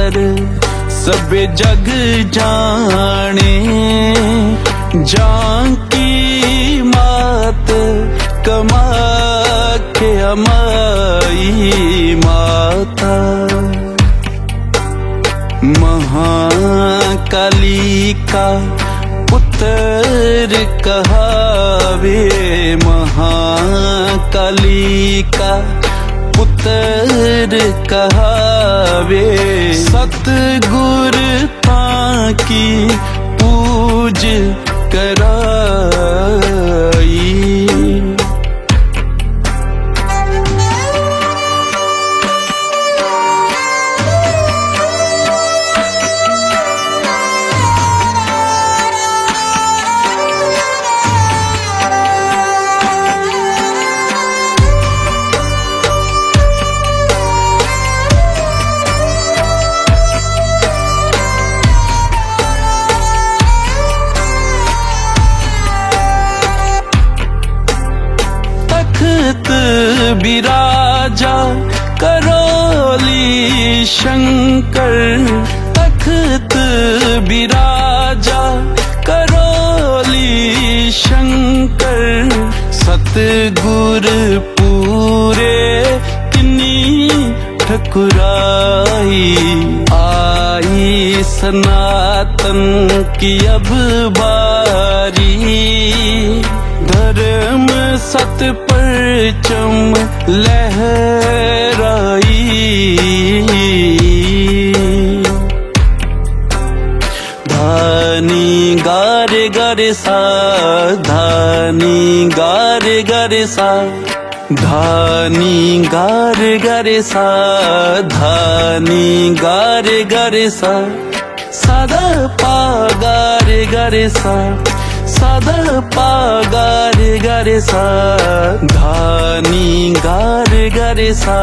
पर सबे जग जाने, जानकी मात कामाख्या माई माता। महाकाली का पुत्र कहावे, महाकाली का पुत्र कहावे। सतगुर ताकी पूज कराई। विराजा करौली शंकर, तख्त विराजा करौली शंकर। सतगुर पूरे किन्नी ठकुराई, आई सनातन की अब बारी। धर्म सत परचम लहराई, धानी गारे गारे सा, धानी गारे गारे सा, धानी गारे गारे सा, धानी गारे गारे सा। सादा पा गारे गारे सा, सादा पा गारे गारे सा, धानी गारे गारे सा,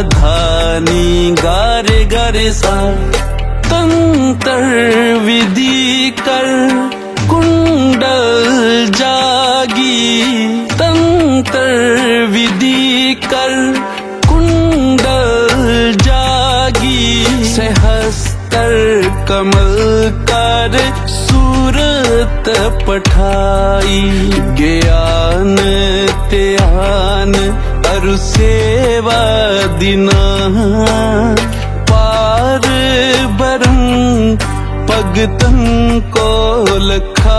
धानी गारे गारे सा। तंत्र विधि कर कुंडल जागी, तंत्र विधि कर कुंडल जागी। सहस्त्र कमल कर सूरत पठाई, ज्ञान त्यान अरु सेवा दिना। पार बरम भगतन को लखाई।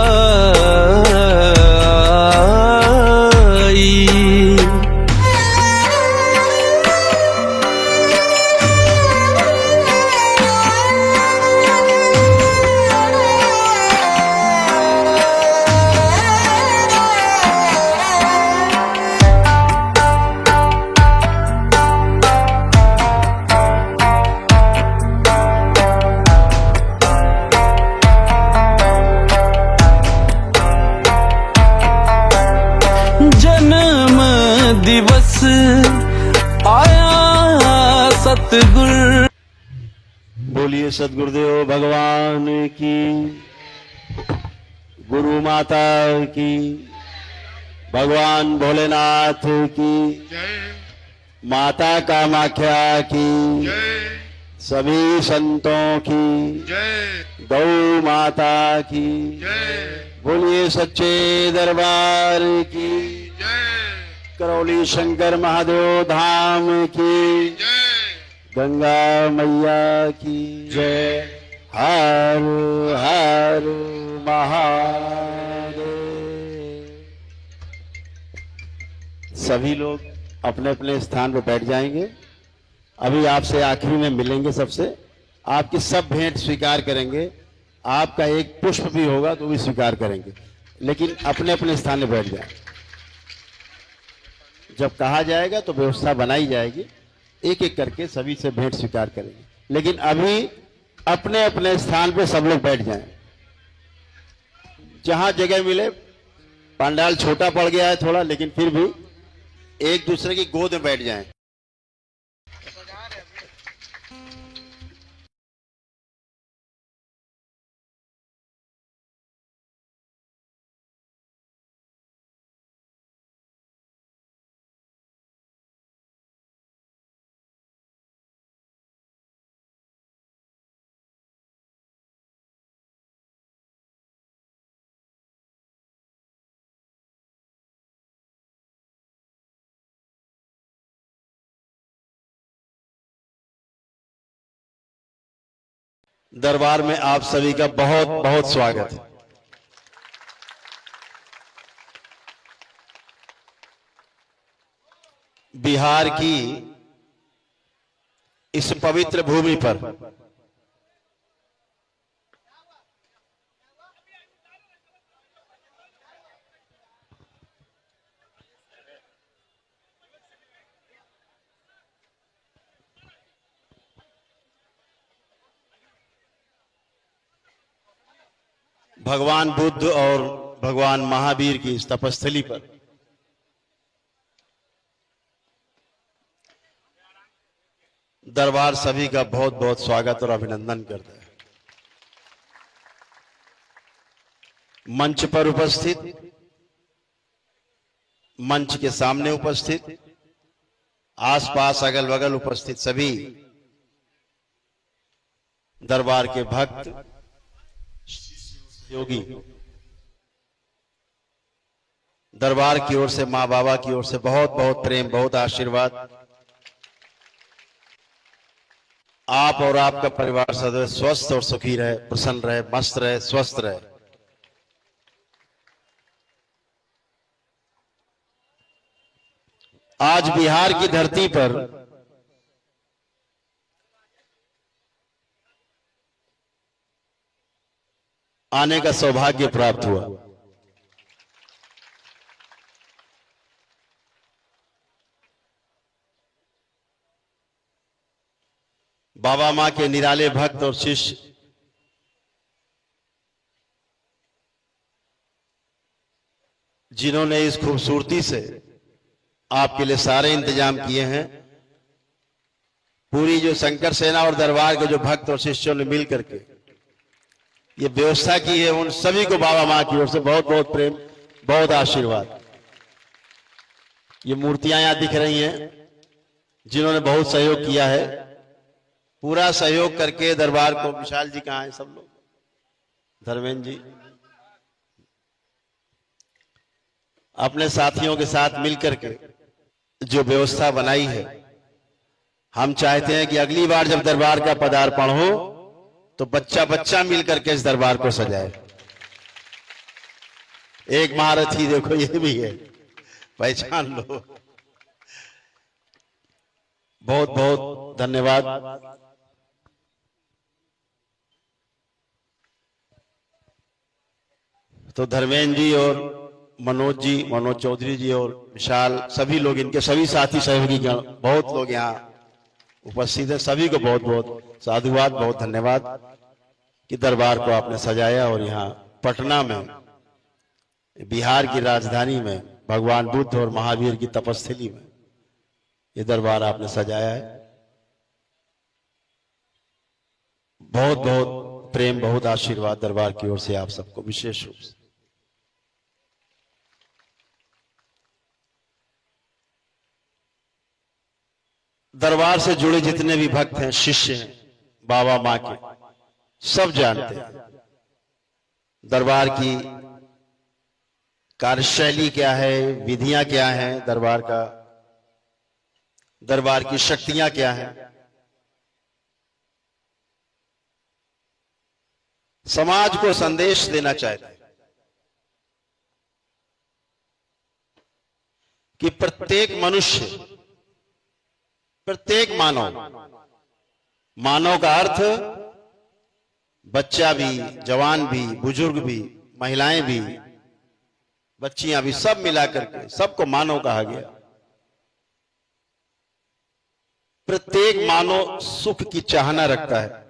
जन्म दिवस आया सतगुर। बोलिए सतगुरुदेव भगवान की, गुरु माता की, भगवान भोलेनाथ की, माता कामाख्या की, सभी संतों की, गौ माता की। बोलिए सच्चे दरबार की, करौली शंकर महादेव धाम की, गंगा मैया की जय। हर हर महादेव। सभी लोग अपने अपने स्थान पर बैठ जाएंगे। अभी आपसे आखिरी में मिलेंगे सबसे, आपकी सब भेंट स्वीकार करेंगे। आपका एक पुष्प भी होगा तो भी स्वीकार करेंगे, लेकिन अपने अपने स्थान पर बैठ जाएं। जब कहा जाएगा तो व्यवस्था बनाई जाएगी, एक एक करके सभी से भेंट स्वीकार करेंगे, लेकिन अभी अपने अपने स्थान पे सब लोग बैठ जाएं। जहां जगह मिले, पंडाल छोटा पड़ गया है थोड़ा, लेकिन फिर भी एक दूसरे की गोद में बैठ जाएं। दरबार में आप सभी का बहुत बहुत स्वागत है। बिहार की इस पवित्र भूमि पर भगवान बुद्ध और भगवान महावीर की इस तपस्थली पर दरबार सभी का बहुत बहुत स्वागत और अभिनंदन करता है। मंच पर उपस्थित, मंच के सामने उपस्थित, आसपास अगल बगल उपस्थित सभी दरबार के भक्त, योगी, दरबार की ओर से, मां बाबा की ओर से बहुत बहुत प्रेम, बहुत आशीर्वाद। आप और आपका परिवार सदैव स्वस्थ और सुखी रहे, प्रसन्न रहे, मस्त रहे, स्वस्थ रहे। आज बिहार की धरती पर आने का सौभाग्य प्राप्त हुआ। बाबा मां के निराले भक्त और शिष्य जिन्होंने इस खूबसूरती से आपके लिए सारे इंतजाम किए हैं, पूरी जो शंकर सेना और दरबार के जो भक्त और शिष्यों ने मिलकर के ये व्यवस्था की है, उन सभी को बाबा मां की ओर से बहुत बहुत प्रेम, बहुत आशीर्वाद। ये मूर्तियां यहां दिख रही हैं, जिन्होंने बहुत सहयोग किया है, पूरा सहयोग करके दरबार को। विशाल जी कहां हैं? सब लोग, धर्मेंद्र जी अपने साथियों के साथ मिलकर के जो व्यवस्था बनाई है, हम चाहते हैं कि अगली बार जब दरबार का पदार्पण हो तो बच्चा बच्चा मिलकर के इस दरबार को सजाए। एक महारथी देखो ये भी है, पहचान लो। बहुत बहुत धन्यवाद। तो धर्मेंद्र जी और मनोज जी, मनोज चौधरी जी और विशाल, सभी लोग, इनके सभी साथी सहयोगी बहुत लोग यहाँ उपस्थित है। सभी को बहुत बहुत साधुवाद, बहुत धन्यवाद कि दरबार को आपने सजाया और यहाँ पटना में, बिहार की राजधानी में, भगवान बुद्ध और महावीर की तपस्थली में ये दरबार आपने सजाया है। बहुत बहुत प्रेम, बहुत आशीर्वाद दरबार की ओर से आप सबको विशेष रूप से। दरबार से जुड़े जितने भी भक्त हैं, शिष्य हैं बाबा मां के, सब जानते हैं दरबार की कार्यशैली क्या है, विधियां क्या हैं, दरबार का, दरबार की शक्तियां क्या हैं। समाज को संदेश देना चाहते हैं कि प्रत्येक मनुष्य, प्रत्येक मानव, मानव का अर्थ बच्चा भी, जवान भी, बुजुर्ग भी, महिलाएं भी, बच्चियां भी, सब मिलाकर के सबको मानव कहा गया। प्रत्येक मानव सुख की चाहना रखता है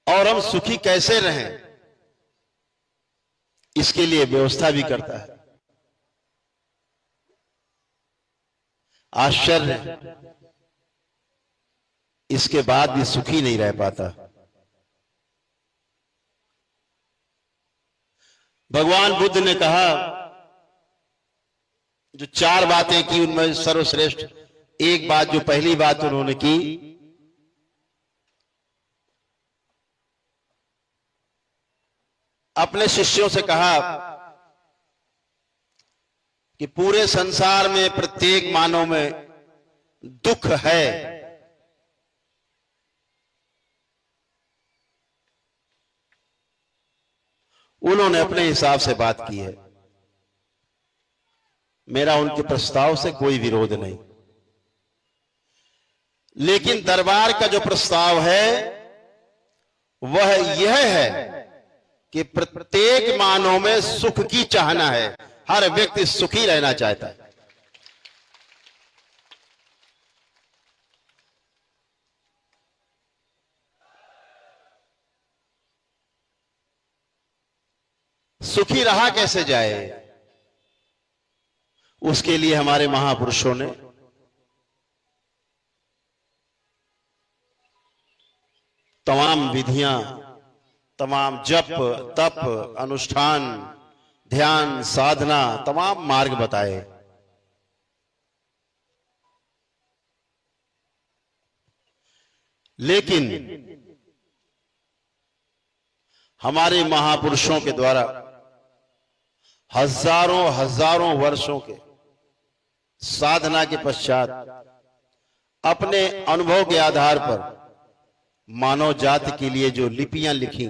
और हम सुखी कैसे रहें इसके लिए व्यवस्था भी करता है। आश्चर्य, इसके बाद भी सुखी नहीं रह पाता। भगवान बुद्ध ने कहा, जो 4 बातें की उनमें सर्वश्रेष्ठ एक बात, जो पहली बात उन्होंने की, अपने शिष्यों से कहा कि पूरे संसार में प्रत्येक मानव में दुख है, उन्होंने अपने हिसाब से बात की है। मेरा उनके प्रस्ताव से कोई विरोध नहीं, लेकिन दरबार का जो प्रस्ताव है वह यह है कि प्रत्येक मानव में सुख की चाहना है, हर व्यक्ति सुखी रहना चाहता है। सुखी रहा कैसे जाए, उसके लिए हमारे महापुरुषों ने तमाम विधियां, तमाम जप तप अनुष्ठान ध्यान साधना तमाम मार्ग बताए। लेकिन हमारे महापुरुषों के द्वारा हजारों हजारों वर्षों के साधना के पश्चात अपने अनुभव के आधार पर मानव जाति के लिए जो लिपियां लिखी,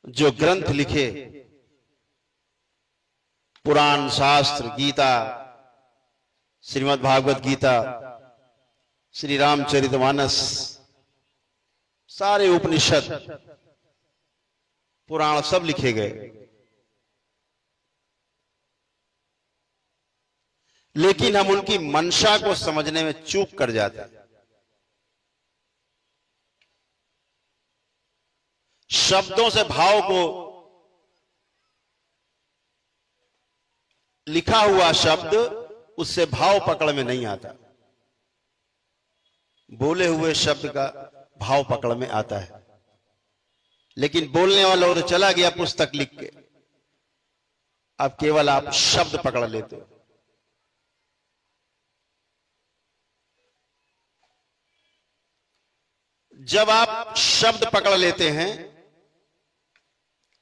जो ग्रंथ लिखे, पुराण शास्त्र गीता, श्रीमद् भागवत गीता, श्री रामचरितमानस, सारे उपनिषद पुराण सब लिखे गए, लेकिन हम उनकी मंशा को समझने में चूक कर जाते हैं। शब्दों से भाव को, लिखा हुआ शब्द उससे भाव पकड़ में नहीं आता, बोले हुए शब्द का भाव पकड़ में आता है। लेकिन बोलने वाला और चला गया पुस्तक लिख के, अब केवल आप शब्द पकड़ लेते हो। जब आप शब्द पकड़ लेते हैं,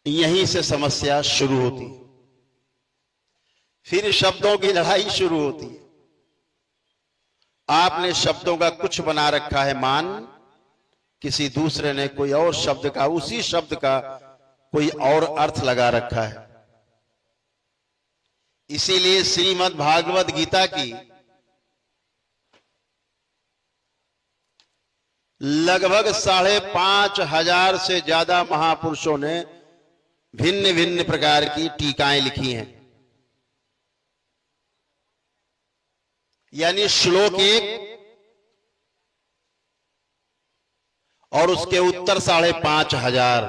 यहीं से समस्या शुरू होती है, फिर शब्दों की लड़ाई शुरू होती है। आपने शब्दों का कुछ बना रखा है मान, किसी दूसरे ने कोई और शब्द का, उसी शब्द का कोई और अर्थ लगा रखा है। इसीलिए श्रीमद् भागवत गीता की लगभग 5,500 से ज्यादा महापुरुषों ने भिन्न भिन्न प्रकार की टीकाएं लिखी हैं। यानी श्लोक एक और उसके उत्तर 5,500।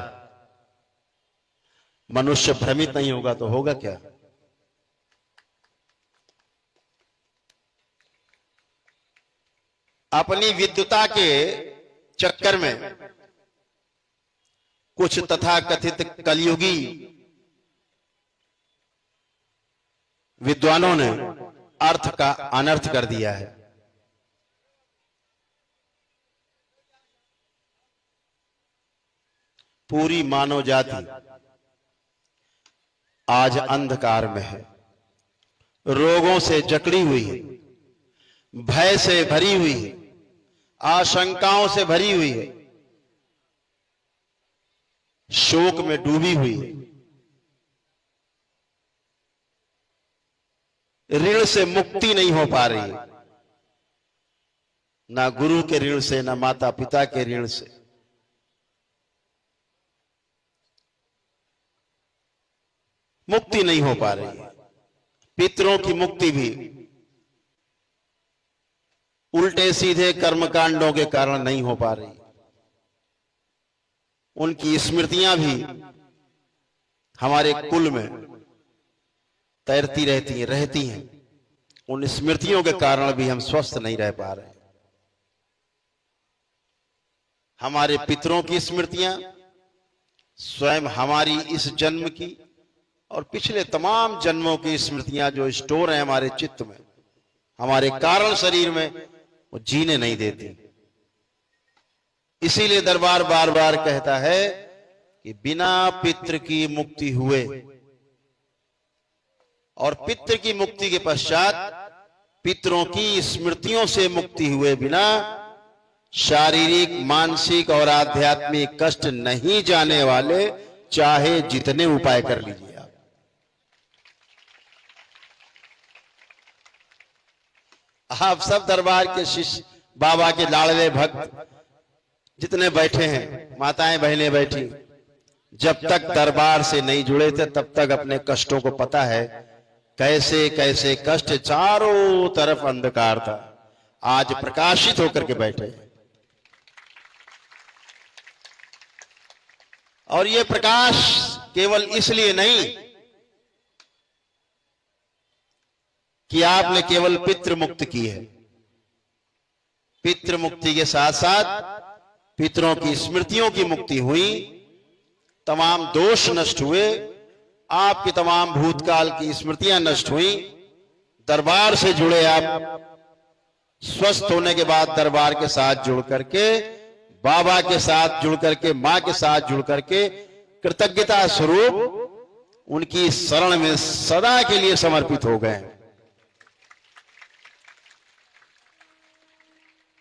मनुष्य भ्रमित नहीं होगा तो होगा क्या? अपनी विद्वता के चक्कर में कुछ तथाकथित कलयुगी विद्वानों ने अर्थ का अनर्थ कर दिया है। पूरी मानव जाति आज अंधकार में है, रोगों से जकड़ी हुई है, भय से भरी हुई है, आशंकाओं से भरी हुई है, शोक में डूबी हुई है, ऋण से मुक्ति नहीं हो पा रही है, ना गुरु के ऋण से, ना माता पिता के ऋण से। मुक्ति नहीं हो पा रही है। पितरों की मुक्ति भी उल्टे सीधे कर्मकांडों के कारण नहीं हो पा रही। उनकी स्मृतियां भी हमारे कुल में तैरती रहती हैं। उन स्मृतियों के कारण भी हम स्वस्थ नहीं रह पा रहे। हमारे पितरों की स्मृतियां स्वयं हमारी इस जन्म की और पिछले तमाम जन्मों की स्मृतियां जो स्टोर हैं हमारे चित्त में, हमारे कारण शरीर में, वो जीने नहीं देती। इसीलिए दरबार बार बार कहता है कि बिना पितृ की मुक्ति हुए और पितृ की मुक्ति के पश्चात पितरों की स्मृतियों से मुक्ति हुए बिना शारीरिक, मानसिक और आध्यात्मिक कष्ट नहीं जाने वाले चाहे जितने उपाय कर लीजिए आप सब दरबार के शिष्य, बाबा के लाडले भक्त जितने बैठे हैं, माताएं बहनें बैठी, जब तक दरबार से नहीं जुड़े थे तब तक अपने कष्टों को पता है कैसे कैसे कष्ट, चारों तरफ अंधकार था, आज प्रकाशित होकर के बैठे। और ये प्रकाश केवल इसलिए नहीं कि आपने केवल पितृ मुक्त की है, पितृ मुक्ति के साथ साथ पितरों की स्मृतियों की मुक्ति हुई, तमाम दोष नष्ट हुए, आपकी तमाम भूतकाल की स्मृतियां नष्ट हुई, दरबार से जुड़े आप, स्वस्थ होने के बाद दरबार के साथ जुड़ करके, बाबा के साथ जुड़ करके, मां के साथ जुड़ करके कृतज्ञता स्वरूप उनकी शरण में सदा के लिए समर्पित हो गए।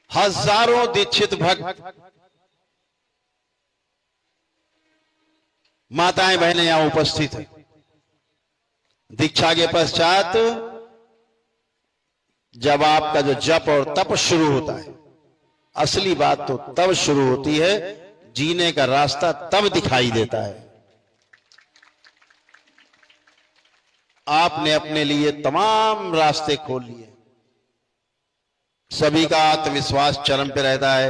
हजारों दीक्षित भक्त, माताएं बहनें यहां उपस्थित हैं। दीक्षा के पश्चात जब आपका जो जप और तप शुरू होता है, असली बात तो तब शुरू होती है, जीने का रास्ता तब दिखाई देता है। आपने अपने लिए तमाम रास्ते खोल लिए, सभी का आत्मविश्वास चरम पे रहता है,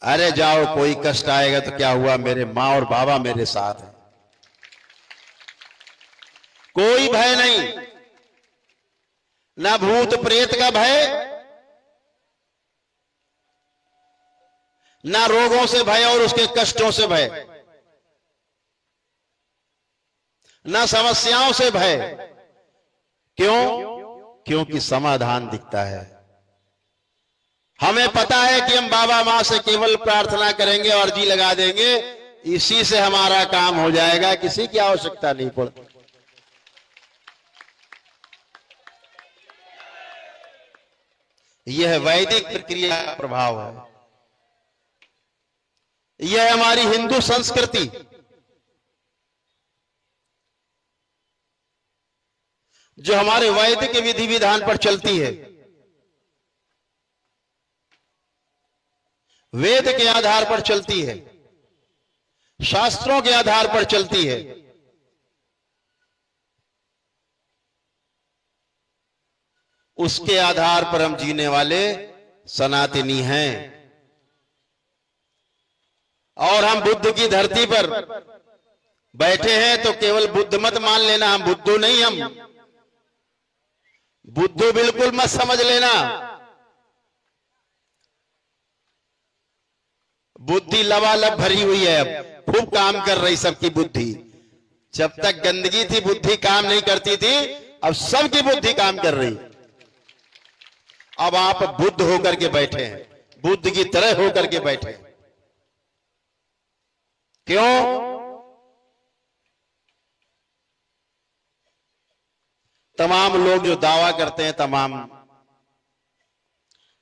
अरे जाओ कोई कष्ट आएगा तो क्या हुआ, मेरे मां और बाबा मेरे साथ हैं, कोई भय नहीं, ना भूत प्रेत का भय, ना रोगों से भय और उसके कष्टों से भय, ना समस्याओं से भय। क्यों? क्योंकि समाधान दिखता है। हमें पता है कि हम बाबा मां से केवल प्रार्थना करेंगे और जी लगा देंगे, इसी से हमारा काम हो जाएगा, किसी की आवश्यकता नहीं पड़ती। यह वैदिक प्रक्रिया का प्रभाव है, यह हमारी हिंदू संस्कृति, जो हमारे वैदिक विधि विधान पर चलती है, वेद के आधार पर चलती है, शास्त्रों के आधार पर चलती है। उसके आधार पर हम जीने वाले सनातनी हैं। और हम बुद्ध की धरती पर बैठे हैं तो केवल बुद्ध मत मान लेना, हम बुद्धू नहीं, हम बुद्धू बिल्कुल मत समझ लेना। बुद्धि लबालब भरी हुई है, अब खूब काम कर रही सबकी बुद्धि। जब तक गंदगी थी बुद्धि काम नहीं करती थी, अब सबकी बुद्धि काम कर रही। अब आप बुद्ध होकर के बैठे हैं, बुद्ध की तरह होकर के बैठे हैं। क्यों? तमाम लोग जो दावा करते हैं, तमाम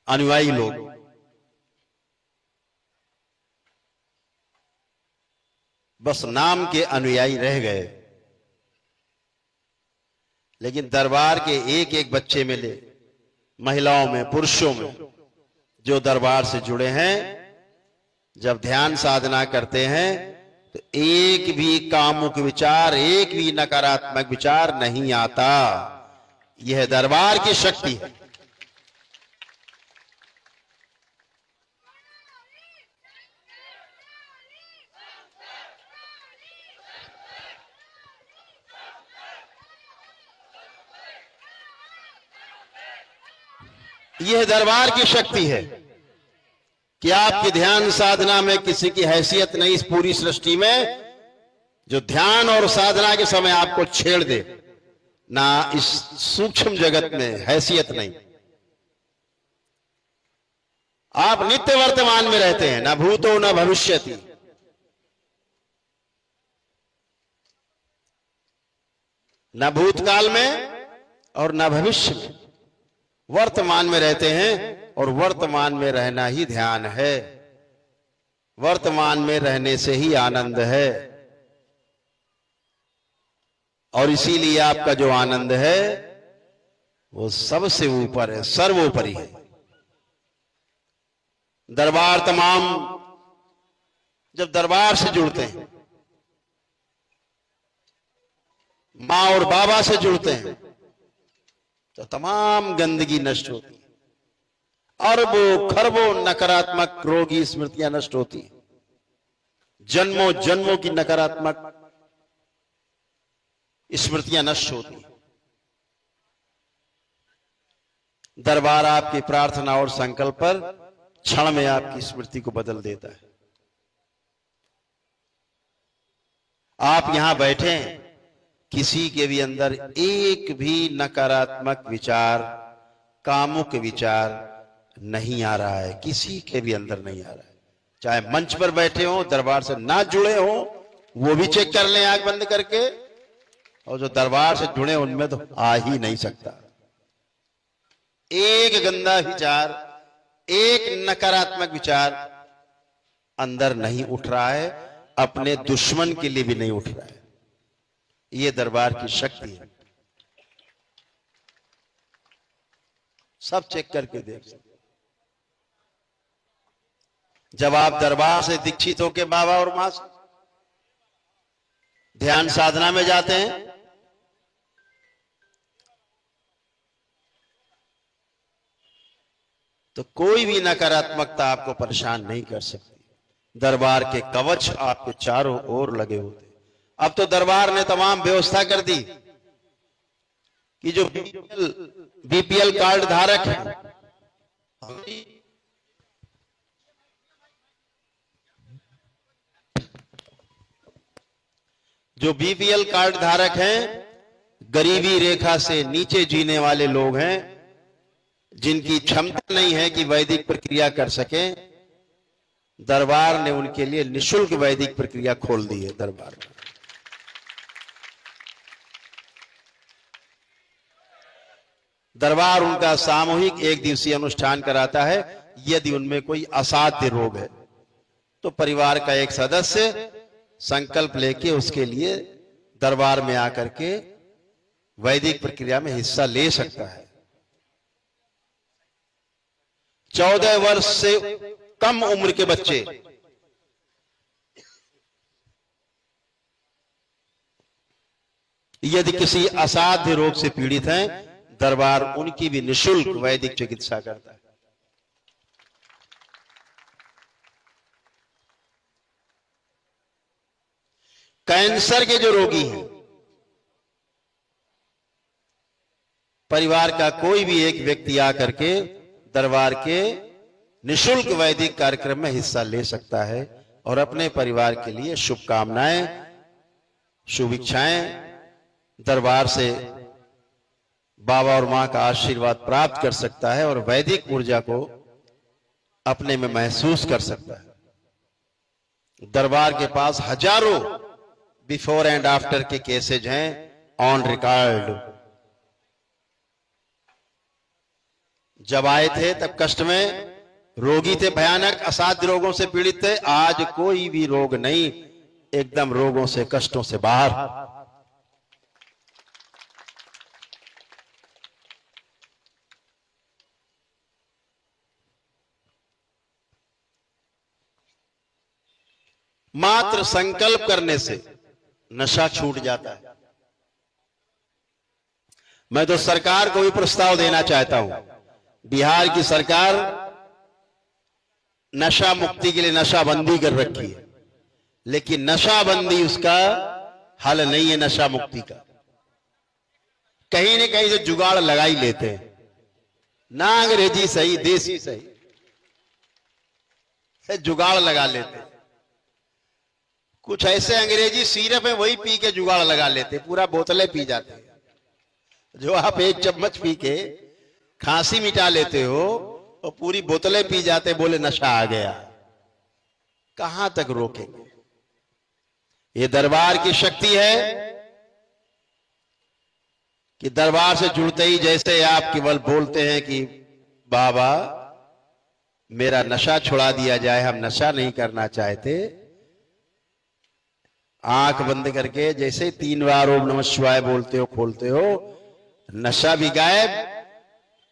अनुयायी लोग, बस नाम के अनुयायी रह गए, लेकिन दरबार के एक एक बच्चे में ले, महिलाओं में, पुरुषों में जो दरबार से जुड़े हैं, जब ध्यान साधना करते हैं तो एक भी कामुक विचार, एक भी नकारात्मक विचार नहीं आता। यह दरबार की शक्ति है। यह दरबार की शक्ति है कि आपकी ध्यान साधना में किसी की हैसियत नहीं, इस पूरी सृष्टि में जो ध्यान और साधना के समय आपको छेड़ दे, ना इस सूक्ष्म जगत में हैसियत नहीं। आप नित्य वर्तमान में रहते हैं, ना भूतो ना भविष्यति। न भूतकाल में और न भविष्य में, वर्तमान में रहते हैं और वर्तमान में रहना ही ध्यान है, वर्तमान में रहने से ही आनंद है। और इसीलिए आपका जो आनंद है वो सबसे ऊपर है, सर्वोपरि है। दरबार तमाम जब दरबार से जुड़ते हैं, मां और बाबा से जुड़ते हैं, तो तमाम गंदगी नष्ट होती है, अरबों खरबों नकारात्मक रोगी स्मृतियां नष्ट होती हैं, जन्मों जन्मों की नकारात्मक स्मृतियां नष्ट होती हैं। दरबार आपकी प्रार्थना और संकल्प पर क्षण में आपकी स्मृति को बदल देता है। आप यहां बैठे हैं, किसी के भी अंदर एक भी नकारात्मक विचार, कामुक विचार नहीं आ रहा है, किसी के भी अंदर नहीं आ रहा है। चाहे मंच पर बैठे हो, दरबार से ना जुड़े हो, वो भी चेक कर लें आंख बंद करके, और जो दरबार से जुड़े उनमें तो आ ही नहीं सकता। एक गंदा विचार, एक नकारात्मक विचार अंदर नहीं उठ रहा है, अपने दुश्मन के लिए भी नहीं उठ रहा है। ये दरबार की शक्ति है, सब चेक करके देख सकते। जब आप दरबार से दीक्षित होकर बाबा और मां से ध्यान साधना में जाते हैं, तो कोई भी नकारात्मकता आपको परेशान नहीं कर सकती। दरबार के कवच आपके चारों ओर लगे होते। अब तो दरबार ने तमाम व्यवस्था कर दी कि जो बीपीएल कार्ड धारक है, जो बीपीएल कार्ड धारक हैं, गरीबी रेखा से नीचे जीने वाले लोग हैं, जिनकी क्षमता नहीं है कि वैदिक प्रक्रिया कर सके, दरबार ने उनके लिए निशुल्क वैदिक प्रक्रिया खोल दी है। दरबार में दरबार उनका सामूहिक एक दिवसीय अनुष्ठान कराता है। यदि उनमें कोई असाध्य रोग है तो परिवार का एक सदस्य संकल्प लेके उसके लिए दरबार में आकर के वैदिक प्रक्रिया में हिस्सा ले सकता है। 14 वर्ष से कम उम्र के बच्चे यदि किसी असाध्य रोग से पीड़ित हैं, दरबार उनकी भी निशुल्क वैदिक चिकित्सा करता है। कैंसर के जो रोगी हैं, परिवार का कोई भी एक व्यक्ति आकर के दरबार के निशुल्क वैदिक कार्यक्रम में हिस्सा ले सकता है और अपने परिवार के लिए शुभकामनाएं, शुभ इच्छाएं दरबार से बाबा और मां का आशीर्वाद प्राप्त कर सकता है और वैदिक ऊर्जा को अपने में महसूस कर सकता है। दरबार के पास हजारों बिफोर एंड आफ्टर के केसेज हैं ऑन रिकॉर्ड। जब आए थे तब कष्ट में रोगी थे, भयानक असाध्य रोगों से पीड़ित थे। आज कोई भी रोग नहीं, एकदम रोगों से, कष्टों से बाहर। मात्र संकल्प करने से नशा छूट जाता है। मैं तो सरकार को भी प्रस्ताव देना चाहता हूं। बिहार की सरकार नशा मुक्ति के लिए नशाबंदी कर रखी है, लेकिन नशाबंदी उसका हल नहीं है। नशा मुक्ति का कहीं न कहीं से जुगाड़ लगा ही लेते हैं, ना अंग्रेजी सही, देसी सही, जुगाड़ लगा लेते हैं। कुछ ऐसे अंग्रेजी सिरप है, वही पी के जुगाड़ लगा लेते, पूरा बोतलें पी जाते हैं। जो आप एक चम्मच पी के खांसी मिटा लेते हो और पूरी बोतलें पी जाते, बोले नशा आ गया। कहां तक रोकेंगे? ये दरबार की शक्ति है। कि दरबार से जुड़ते ही जैसे आप केवल बोलते हैं कि बाबा मेरा नशा छुड़ा दिया जाए, हम नशा नहीं करना चाहते, आंख बंद करके जैसे 3 बार ओम नमः शिवाय बोलते हो, खोलते हो, नशा भी गायब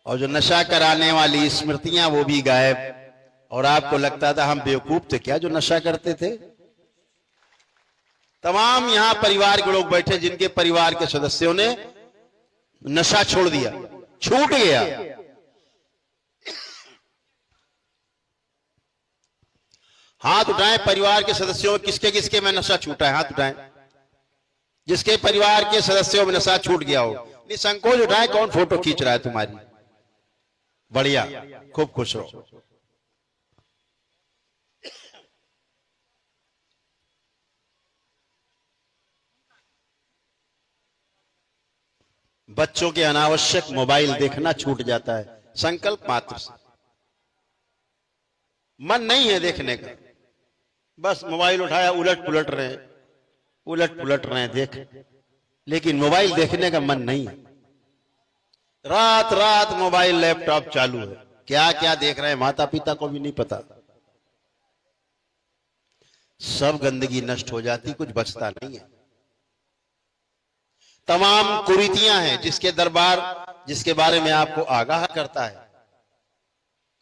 और जो नशा कराने वाली स्मृतियां वो भी गायब। और आपको लगता था हम बेवकूफ थे क्या जो नशा करते थे। तमाम यहां परिवार के लोग बैठे जिनके परिवार के सदस्यों ने नशा छोड़ दिया, छूट गया। हाथ उठाएं परिवार के सदस्यों में किसके किसके में नशा छूटा है, हाथ उठाएं जिसके परिवार के सदस्यों में नशा छूट गया हो। निसंकोच उठाएं, कौन फोटो खींच रहा है तुम्हारी। बढ़िया, खूब खुश रहो। बच्चों के अनावश्यक मोबाइल देखना छूट जाता है, संकल्प मात्र से। मन नहीं है देखने का, बस मोबाइल उठाया, उलट पुलट रहे देख, लेकिन मोबाइल देखने का मन नहीं है। रात रात मोबाइल लैपटॉप चालू है, क्या क्या देख रहे हैं माता पिता को भी नहीं पता। सब गंदगी नष्ट हो जाती, कुछ बचता नहीं है। तमाम कुरीतियां हैं जिसके दरबार जिसके बारे में आपको आगाह करता है।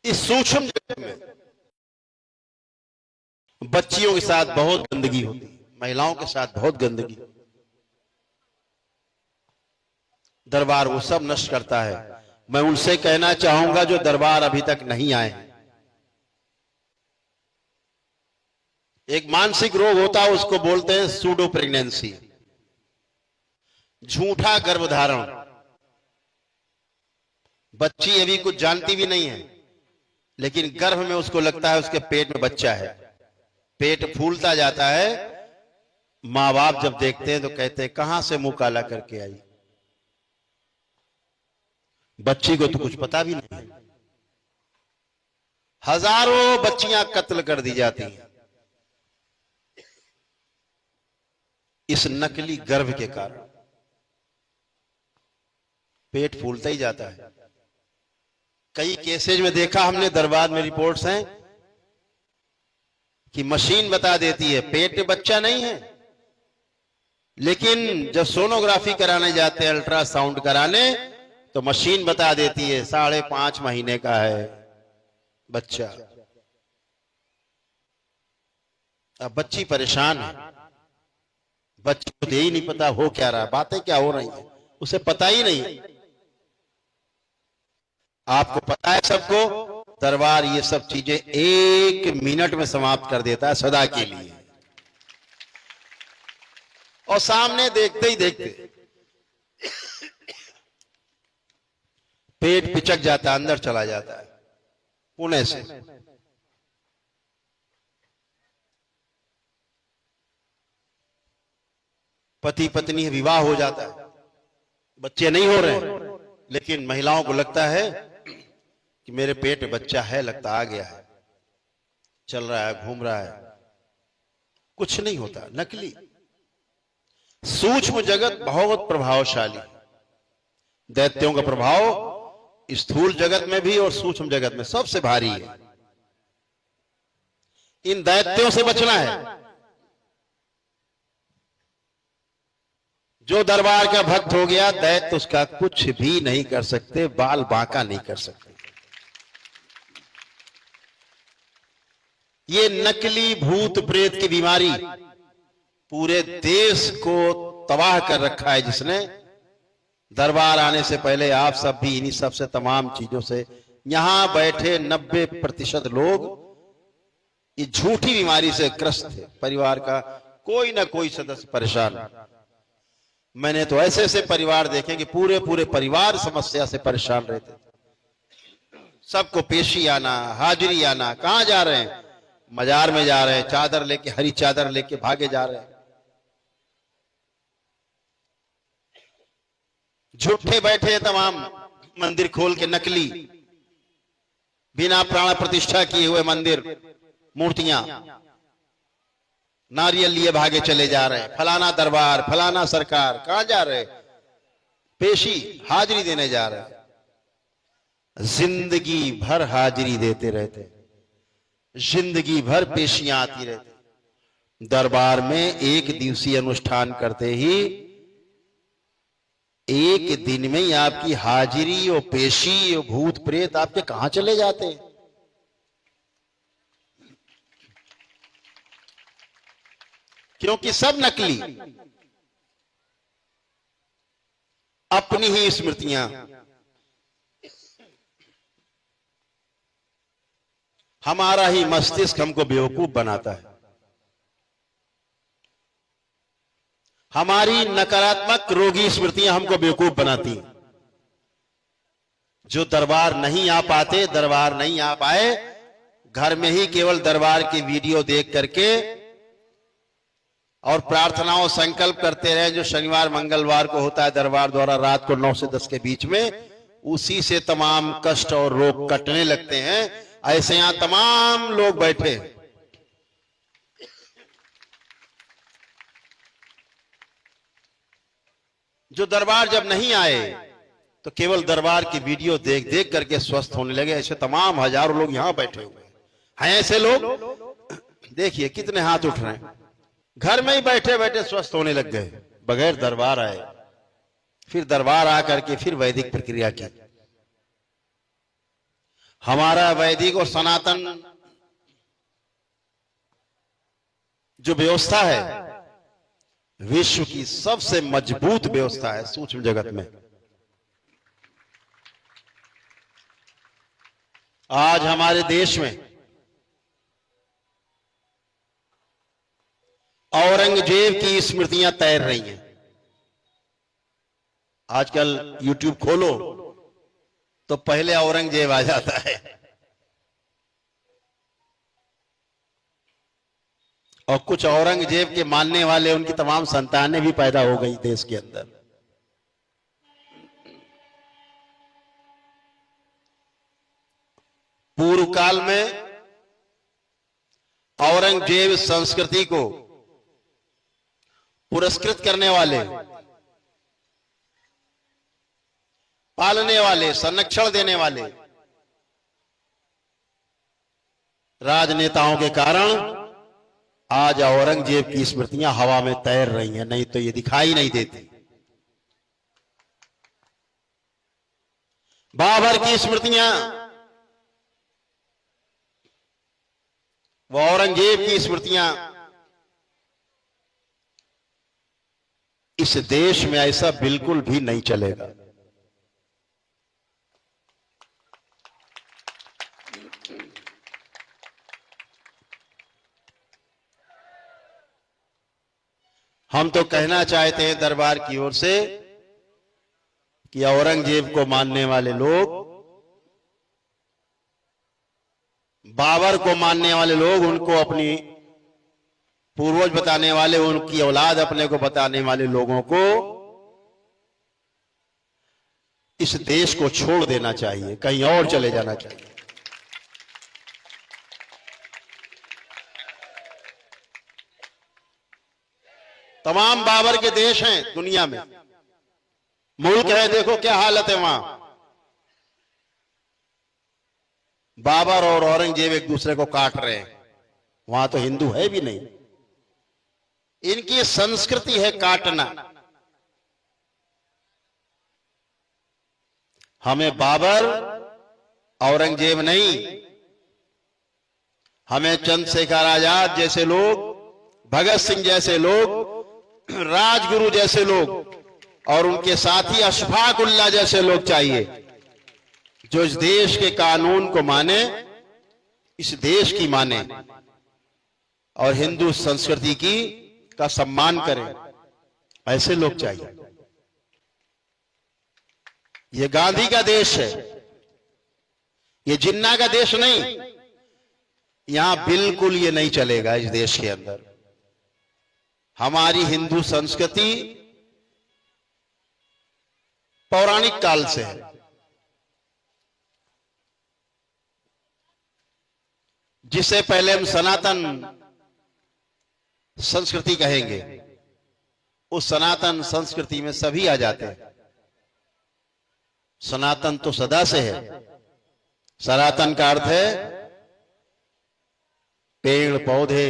इस सूक्ष्म जगत में बच्चियों के साथ बहुत गंदगी होती है, महिलाओं के साथ बहुत गंदगी। दरबार वो सब नष्ट करता है। मैं उनसे कहना चाहूंगा जो दरबार अभी तक नहीं आए हैं, एक मानसिक रोग होता है, उसको बोलते हैं सूडो प्रेगनेंसी, झूठा गर्भधारण। बच्ची अभी कुछ जानती भी नहीं है, लेकिन गर्भ में उसको लगता है उसके पेट में बच्चा है। पेट फूलता जाता है, मां बाप जब देखते हैं तो कहते हैं कहां से मुंह काला करके आई। बच्ची को तो कुछ पता भी नहीं है। हजारों बच्चियां कत्ल कर दी जाती हैं इस नकली गर्भ के कारण। पेट फूलता ही जाता है। कई केसेज में देखा हमने, दरबार में रिपोर्ट्स हैं कि मशीन बता देती है पेट में बच्चा नहीं है, लेकिन जब सोनोग्राफी कराने जाते हैं, अल्ट्रासाउंड कराने, तो मशीन बता देती है 5.5 महीने का है बच्चा। अब बच्ची परेशान है, बच्चे को यही नहीं पता हो क्या रहा, बातें क्या हो रही है, उसे पता ही नहीं। आपको पता है सबको, दरबार ये सब चीजें 1 मिनट में समाप्त कर देता है सदा के लिए। और सामने देखते ही देखते पेट पिचक जाता है, अंदर चला जाता है। पुणे से पति पत्नी विवाह हो जाता है, बच्चे नहीं हो रहे, लेकिन महिलाओं को लगता है कि मेरे पेट में बच्चा है, लगता आ गया है, चल रहा है, घूम रहा है। कुछ नहीं होता, नकली। सूक्ष्म जगत बहुत प्रभावशाली। दैत्यों का प्रभाव स्थूल जगत में भी और सूक्ष्म जगत में सबसे भारी है। इन दैत्यों से बचना है। जो दरबार का भक्त हो गया, दैत्य उसका कुछ भी नहीं कर सकते, बाल बांका नहीं कर सकते। ये नकली भूत प्रेत की बीमारी पूरे देश को तबाह कर रखा है, जिसने दरबार आने से पहले आप सब भी इन्हीं सब से, तमाम चीजों से, यहां बैठे 90% लोग इस झूठी बीमारी से ग्रस्त थे। परिवार का कोई ना कोई सदस्य परेशान। मैंने तो ऐसे ऐसे परिवार देखे कि पूरे पूरे परिवार समस्या से परेशान रहते। सबको पेशी आना, हाजिरी आना, कहां जा रहे हैं, मजार में जा रहे हैं, चादर लेके, हरी चादर लेके भागे जा रहे हैं। झूठे बैठे तमाम मंदिर खोल के, नकली बिना प्राण प्रतिष्ठा किए हुए मंदिर, मूर्तियां, नारियल लिए भागे चले जा रहे हैं। फलाना दरबार, फलाना सरकार, कहां जा रहे? पेशी हाजिरी देने जा रहे हैं, जिंदगी भर हाजिरी देते रहते, जिंदगी भर पेशियां आती रहती। दरबार में एक दिवसीय अनुष्ठान करते ही एक दिन में ही आपकी हाजिरी और पेशी और भूत प्रेत आपके कहां चले जाते हैं। क्योंकि सब नकली, अपनी ही स्मृतियां, हमारा ही मस्तिष्क हमको बेवकूफ बनाता है। हमारी नकारात्मक रोगी स्मृतियां हमको बेवकूफ बनाती हैं। जो दरबार नहीं आ पाते, दरबार नहीं आ पाए, घर में ही केवल दरबार की वीडियो देख करके और प्रार्थनाओं संकल्प करते रहे, जो शनिवार मंगलवार को होता है दरबार द्वारा रात को 9 से 10 के बीच में, उसी से तमाम कष्ट और रोग कटने लगते हैं। ऐसे यहां तमाम लोग बैठे, जो दरबार जब नहीं आए तो केवल दरबार की वीडियो देख देख करके स्वस्थ होने लगे। ऐसे तमाम हजारों लोग यहां बैठे हुए हैं। ऐसे लोग देखिए कितने हाथ उठ रहे हैं, घर में ही बैठे बैठे स्वस्थ होने लग गए बगैर दरबार आए। फिर दरबार आकर के फिर वैदिक प्रक्रिया की। हमारा वैदिक और सनातन जो व्यवस्था है, विश्व की सबसे मजबूत व्यवस्था है सूक्ष्म जगत में। आज हमारे देश में औरंगजेब की स्मृतियां तैर रही हैं। आजकल YouTube खोलो तो पहले औरंगजेब आ जाता है, और कुछ औरंगजेब के मानने वाले, उनकी तमाम संतानें भी पैदा हो गई देश के अंदर। पूर्व काल में औरंगजेब संस्कृति को पुरस्कृत करने वाले, पालने वाले, संरक्षण देने वाले राजनेताओं के कारण आज औरंगजेब की स्मृतियां हवा में तैर रही हैं, नहीं तो ये दिखाई नहीं देती। बाबर की स्मृतियां, वो औरंगजेब की स्मृतियां, इस देश में ऐसा बिल्कुल भी नहीं चलेगा। हम तो कहना चाहते हैं दरबार की ओर से कि औरंगजेब को मानने वाले लोग, बाबर को मानने वाले लोग, उनको अपनी पूर्वज बताने वाले, उनकी औलाद अपने को बताने वाले लोगों को इस देश को छोड़ देना चाहिए, कहीं और चले जाना चाहिए। तमाम बाबर के देश हैं दुनिया में, मुल्क है, देखो क्या हालत है वहां। बाबर और औरंगजेब एक दूसरे को काट रहे हैं, वहां तो हिंदू है भी नहीं। इनकी संस्कृति है काटना। हमें बाबर औरंगजेब नहीं, हमें चंद्रशेखर आजाद जैसे लोग, भगत सिंह जैसे लोग, राजगुरु जैसे लोग और उनके साथी अशफाक उल्लाह जैसे लोग चाहिए, जो इस देश के कानून को माने, इस देश की माने और हिंदू संस्कृति की का सम्मान करें। ऐसे लोग चाहिए। ये गांधी का देश है, ये जिन्ना का देश नहीं। यहां बिल्कुल ये नहीं चलेगा। इस देश के अंदर हमारी हिंदू संस्कृति पौराणिक काल से है। जिसे पहले हम सनातन संस्कृति कहेंगे, उस सनातन संस्कृति में सभी आ जाते हैं। सनातन तो सदा से है। सनातन का अर्थ है पेड़ पौधे,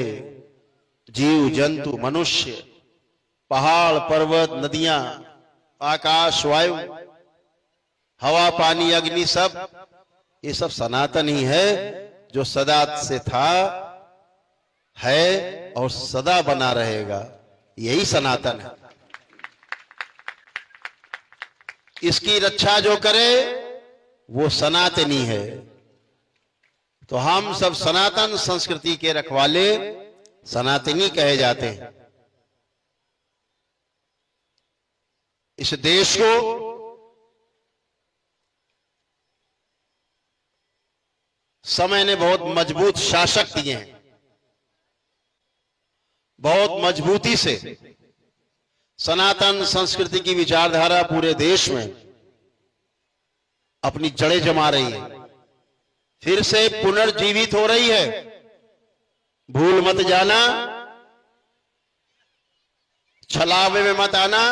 जीव जंतु, मनुष्य, पहाड़ पर्वत, नदियां, आकाश, वायु, हवा, पानी, अग्नि, सब ये सब सनातन ही है, जो सदा से था, है और सदा बना रहेगा। यही सनातन है। इसकी रक्षा जो करे वो सनातनी है। तो हम सब सनातन संस्कृति के रखवाले सनातनी कहे जाते हैं। इस देश को समय ने बहुत मजबूत शासक दिए हैं। बहुत मजबूती से सनातन संस्कृति की विचारधारा पूरे देश में अपनी जड़ें जमा रही है, फिर से पुनर्जीवित हो रही है। भूल मत जाना, छलावे में मत आना।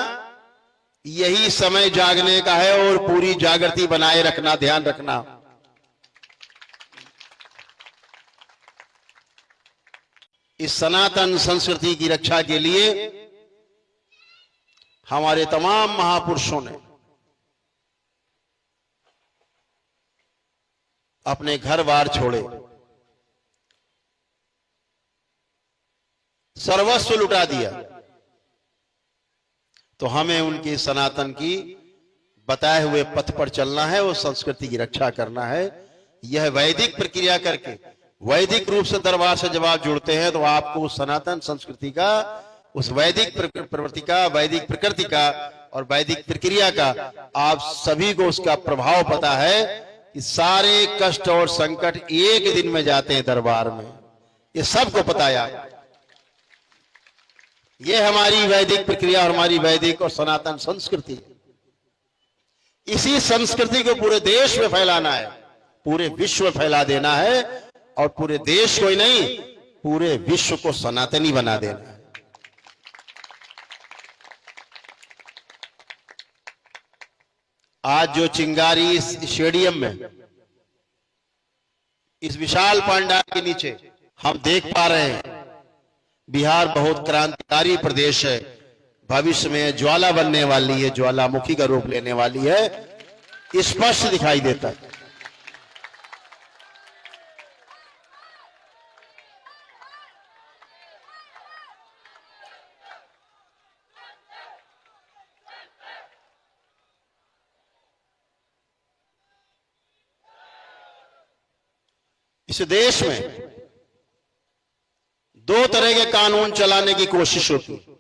यही समय जागने का है और पूरी जागृति बनाए रखना, ध्यान रखना। इस सनातन संस्कृति की रक्षा के लिए हमारे तमाम महापुरुषों ने अपने घर बार छोड़े, सर्वस्व लुटा दिया। तो हमें उनकी सनातन की बताए हुए पथ पर चलना है और संस्कृति की रक्षा करना है। यह वैदिक प्रक्रिया करके वैदिक रूप से दरबार से जब आप जुड़ते हैं तो आपको उस सनातन संस्कृति का, उस वैदिक प्रवृत्ति का, वैदिक प्रकृति का और वैदिक प्रक्रिया का आप सभी को उसका प्रभाव पता है कि सारे कष्ट और संकट एक दिन में जाते हैं दरबार में। ये सबको पता है। ये हमारी वैदिक प्रक्रिया और हमारी वैदिक और सनातन संस्कृति। इसी संस्कृति को पूरे देश में फैलाना है, पूरे विश्व में फैला देना है और पूरे देश को ही नहीं, पूरे विश्व को सनातनी बना देना है। आज जो चिंगारी इस स्टेडियम में, इस विशाल पंडाल के नीचे हम देख पा रहे हैं, बिहार बहुत क्रांतिकारी प्रदेश है। भविष्य में ज्वाला बनने वाली है, ज्वालामुखी का रूप लेने वाली है, स्पष्ट दिखाई देता है। इस देश में दो तरह के कानून चलाने की कोशिश होती है।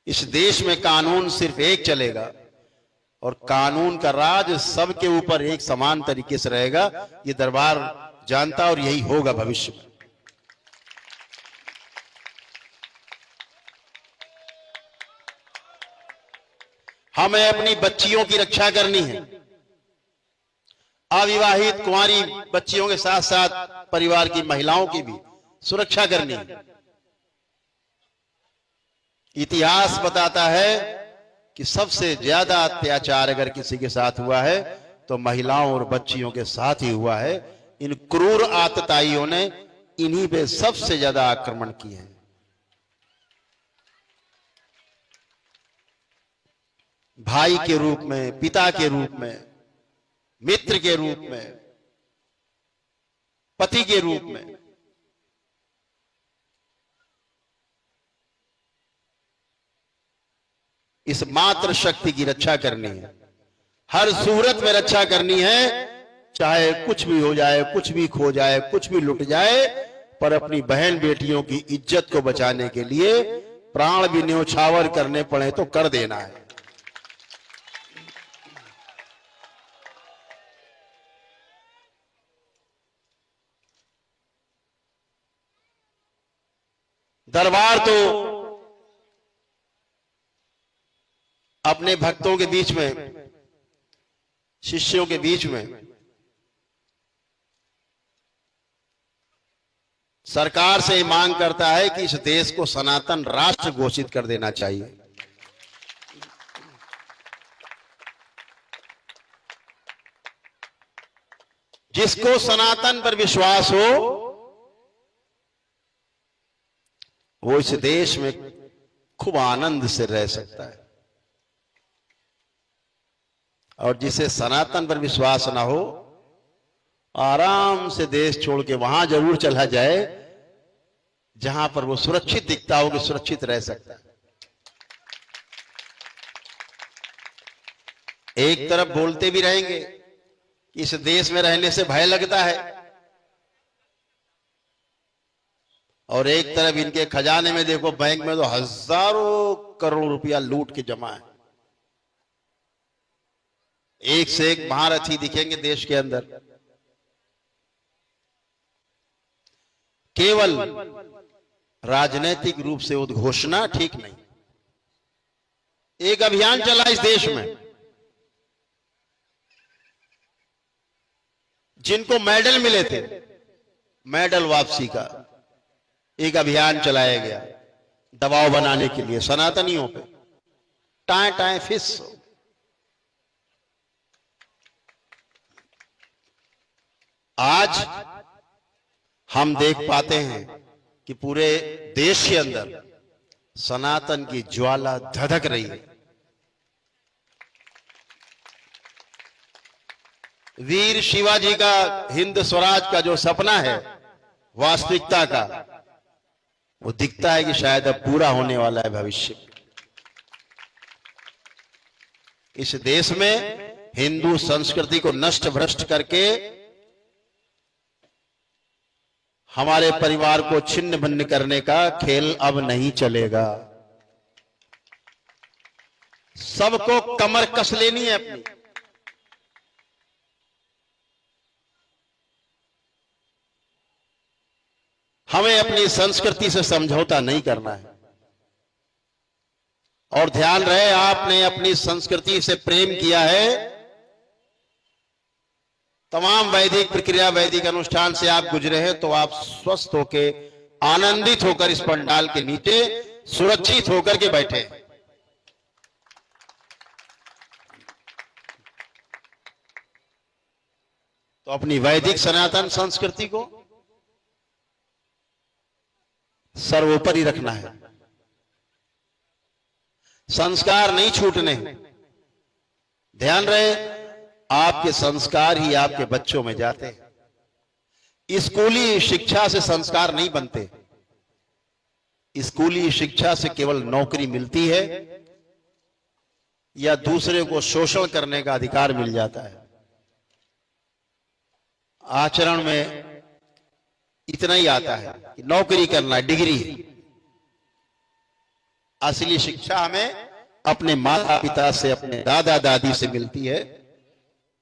इस देश में कानून सिर्फ एक चलेगा और कानून का राज सबके ऊपर एक समान तरीके से रहेगा। ये दरबार जानता और यही होगा भविष्य में। हमें अपनी बच्चियों की रक्षा करनी है। अविवाहित कुंवारी बच्चियों के साथ साथ परिवार की महिलाओं की भी सुरक्षा करनी है। इतिहास बताता है कि सबसे ज्यादा अत्याचार अगर किसी के साथ हुआ है तो महिलाओं और बच्चियों के साथ ही हुआ है। इन क्रूर आतताइयों ने इन्हीं पे सबसे ज्यादा आक्रमण किए हैं। भाई के रूप में, पिता के रूप में, मित्र के रूप में, पति के रूप में। इस मातृ शक्ति की रक्षा करनी है, हर सूरत में रक्षा करनी है। चाहे कुछ भी हो जाए, कुछ भी खो जाए, कुछ भी लुट जाए, पर अपनी बहन बेटियों की इज्जत को बचाने के लिए प्राण भी न्योछावर करने पड़े तो कर देना है। दरबार तो अपने भक्तों के बीच में, शिष्यों के बीच में सरकार से मांग करता है कि इस देश को सनातन राष्ट्र घोषित कर देना चाहिए। जिसको सनातन पर विश्वास हो वो इस देश में खूब आनंद से रह सकता है, और जिसे सनातन पर विश्वास ना हो आराम से देश छोड़ के वहां जरूर चला जाए जहां पर वो सुरक्षित दिखता हो कि सुरक्षित रह सकता है। एक तरफ बोलते भी रहेंगे कि इस देश में रहने से भय लगता है, और एक तरफ इनके खजाने में देखो, बैंक में तो हजारों करोड़ रुपया लूट के जमा है। एक से एक महारथी दिखेंगे देश के अंदर। केवल राजनीतिक रूप से उद्घोषणा ठीक नहीं। एक अभियान चला इस देश में, जिनको मेडल मिले थे, मेडल वापसी का एक अभियान चलाया गया दबाव बनाने के लिए सनातनियों पे। टाए टाए फिस। आज हम देख पाते हैं कि पूरे देश के अंदर सनातन की ज्वाला धधक रही है। वीर शिवाजी का हिंद स्वराज का जो सपना है वास्तविकता का, वो दिखता है कि शायद अब पूरा होने वाला है भविष्य। इस देश में हिंदू संस्कृति को नष्ट भ्रष्ट करके हमारे परिवार को छिन्न भिन्न करने का खेल अब नहीं चलेगा। सबको कमर कस लेनी है अपनी। हमें अपनी संस्कृति से समझौता नहीं करना है। और ध्यान रहे, आपने अपनी संस्कृति से प्रेम किया है, तमाम वैदिक प्रक्रिया वैदिक अनुष्ठान से आप गुजरे हैं, तो आप स्वस्थ होकर आनंदित होकर इस पंडाल के नीचे सुरक्षित होकर के बैठे। तो अपनी वैदिक सनातन संस्कृति को सर्वोपरि रखना है। संस्कार नहीं छूटने। ध्यान रहे, आपके संस्कार ही आपके बच्चों में जाते हैं। स्कूली शिक्षा से संस्कार नहीं बनते। स्कूली शिक्षा से केवल नौकरी मिलती है या दूसरे को शोषण करने का अधिकार मिल जाता है। आचरण में इतना ही आता है कि नौकरी करना, डिग्री। असली शिक्षा हमें अपने माता पिता से, अपने दादा दादी से मिलती है,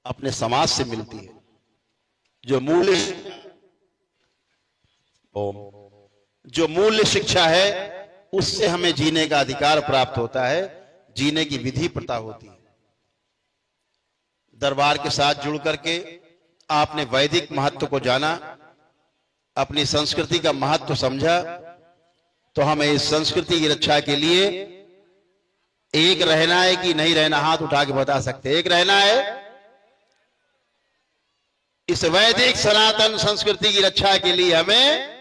अपने समाज से मिलती है। जो मूल्य शिक्षा है उससे हमें जीने का अधिकार प्राप्त होता है, जीने की विधि पता होती है। दरबार के साथ जुड़ करके आपने वैदिक महत्व को जाना, अपनी संस्कृति का महत्व समझा, तो हमें इस संस्कृति की रक्षा के लिए एक रहना है कि नहीं रहना, हाथ उठा के बता सकते। एक रहना है। इस वैदिक सनातन संस्कृति की रक्षा के लिए हमें,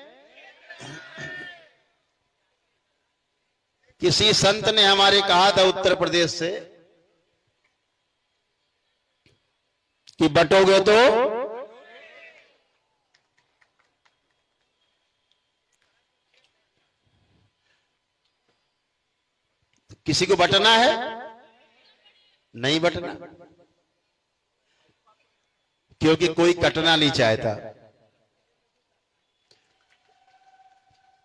किसी संत ने हमारे कहा था उत्तर प्रदेश से कि बटोगे तो किसी को बटना है, नहीं बटना, क्योंकि कोई कटना नहीं चाहता।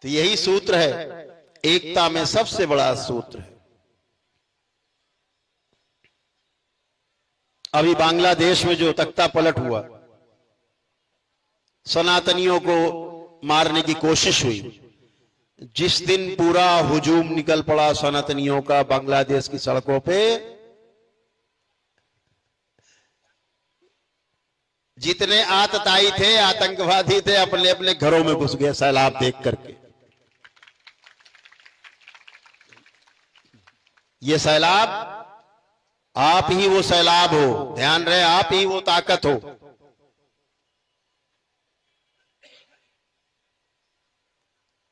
तो यही सूत्र है, एकता में सबसे बड़ा सूत्र है। अभी बांग्लादेश में जो तख्ता पलट हुआ, सनातनियों को मारने की कोशिश हुई, जिस दिन पूरा हुजूम निकल पड़ा सनातनियों का बांग्लादेश की सड़कों पे, जितने आतताई थे, आतंकवादी थे, अपने अपने घरों में घुस गए सैलाब देख करके। ये सैलाब, आप ही वो सैलाब हो। ध्यान रहे, आप ही वो ताकत हो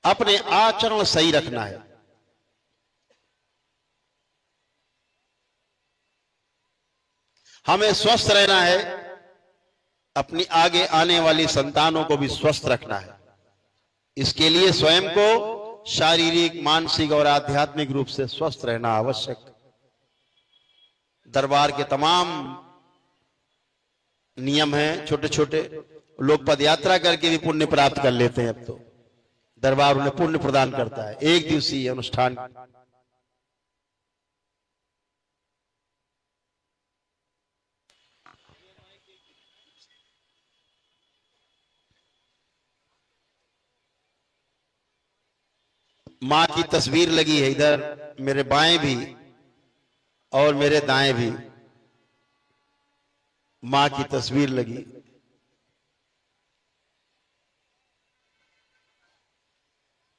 अपने आचरण सही रखना है। हमें स्वस्थ रहना है, अपनी आगे आने वाली संतानों को भी स्वस्थ रखना है। इसके लिए स्वयं को शारीरिक, मानसिक और आध्यात्मिक रूप से स्वस्थ रहना आवश्यक। दरबार के तमाम नियम हैं छोटे छोटे। लोग पद यात्रा करके भी पुण्य प्राप्त कर लेते हैं। अब तो दरबार उन्हें पुण्य प्रदान करता है। एक दिवसीय अनुष्ठान मां की तस्वीर लगी है इधर, मेरे बाएं भी और मेरे दाएं भी मां की तस्वीर लगी।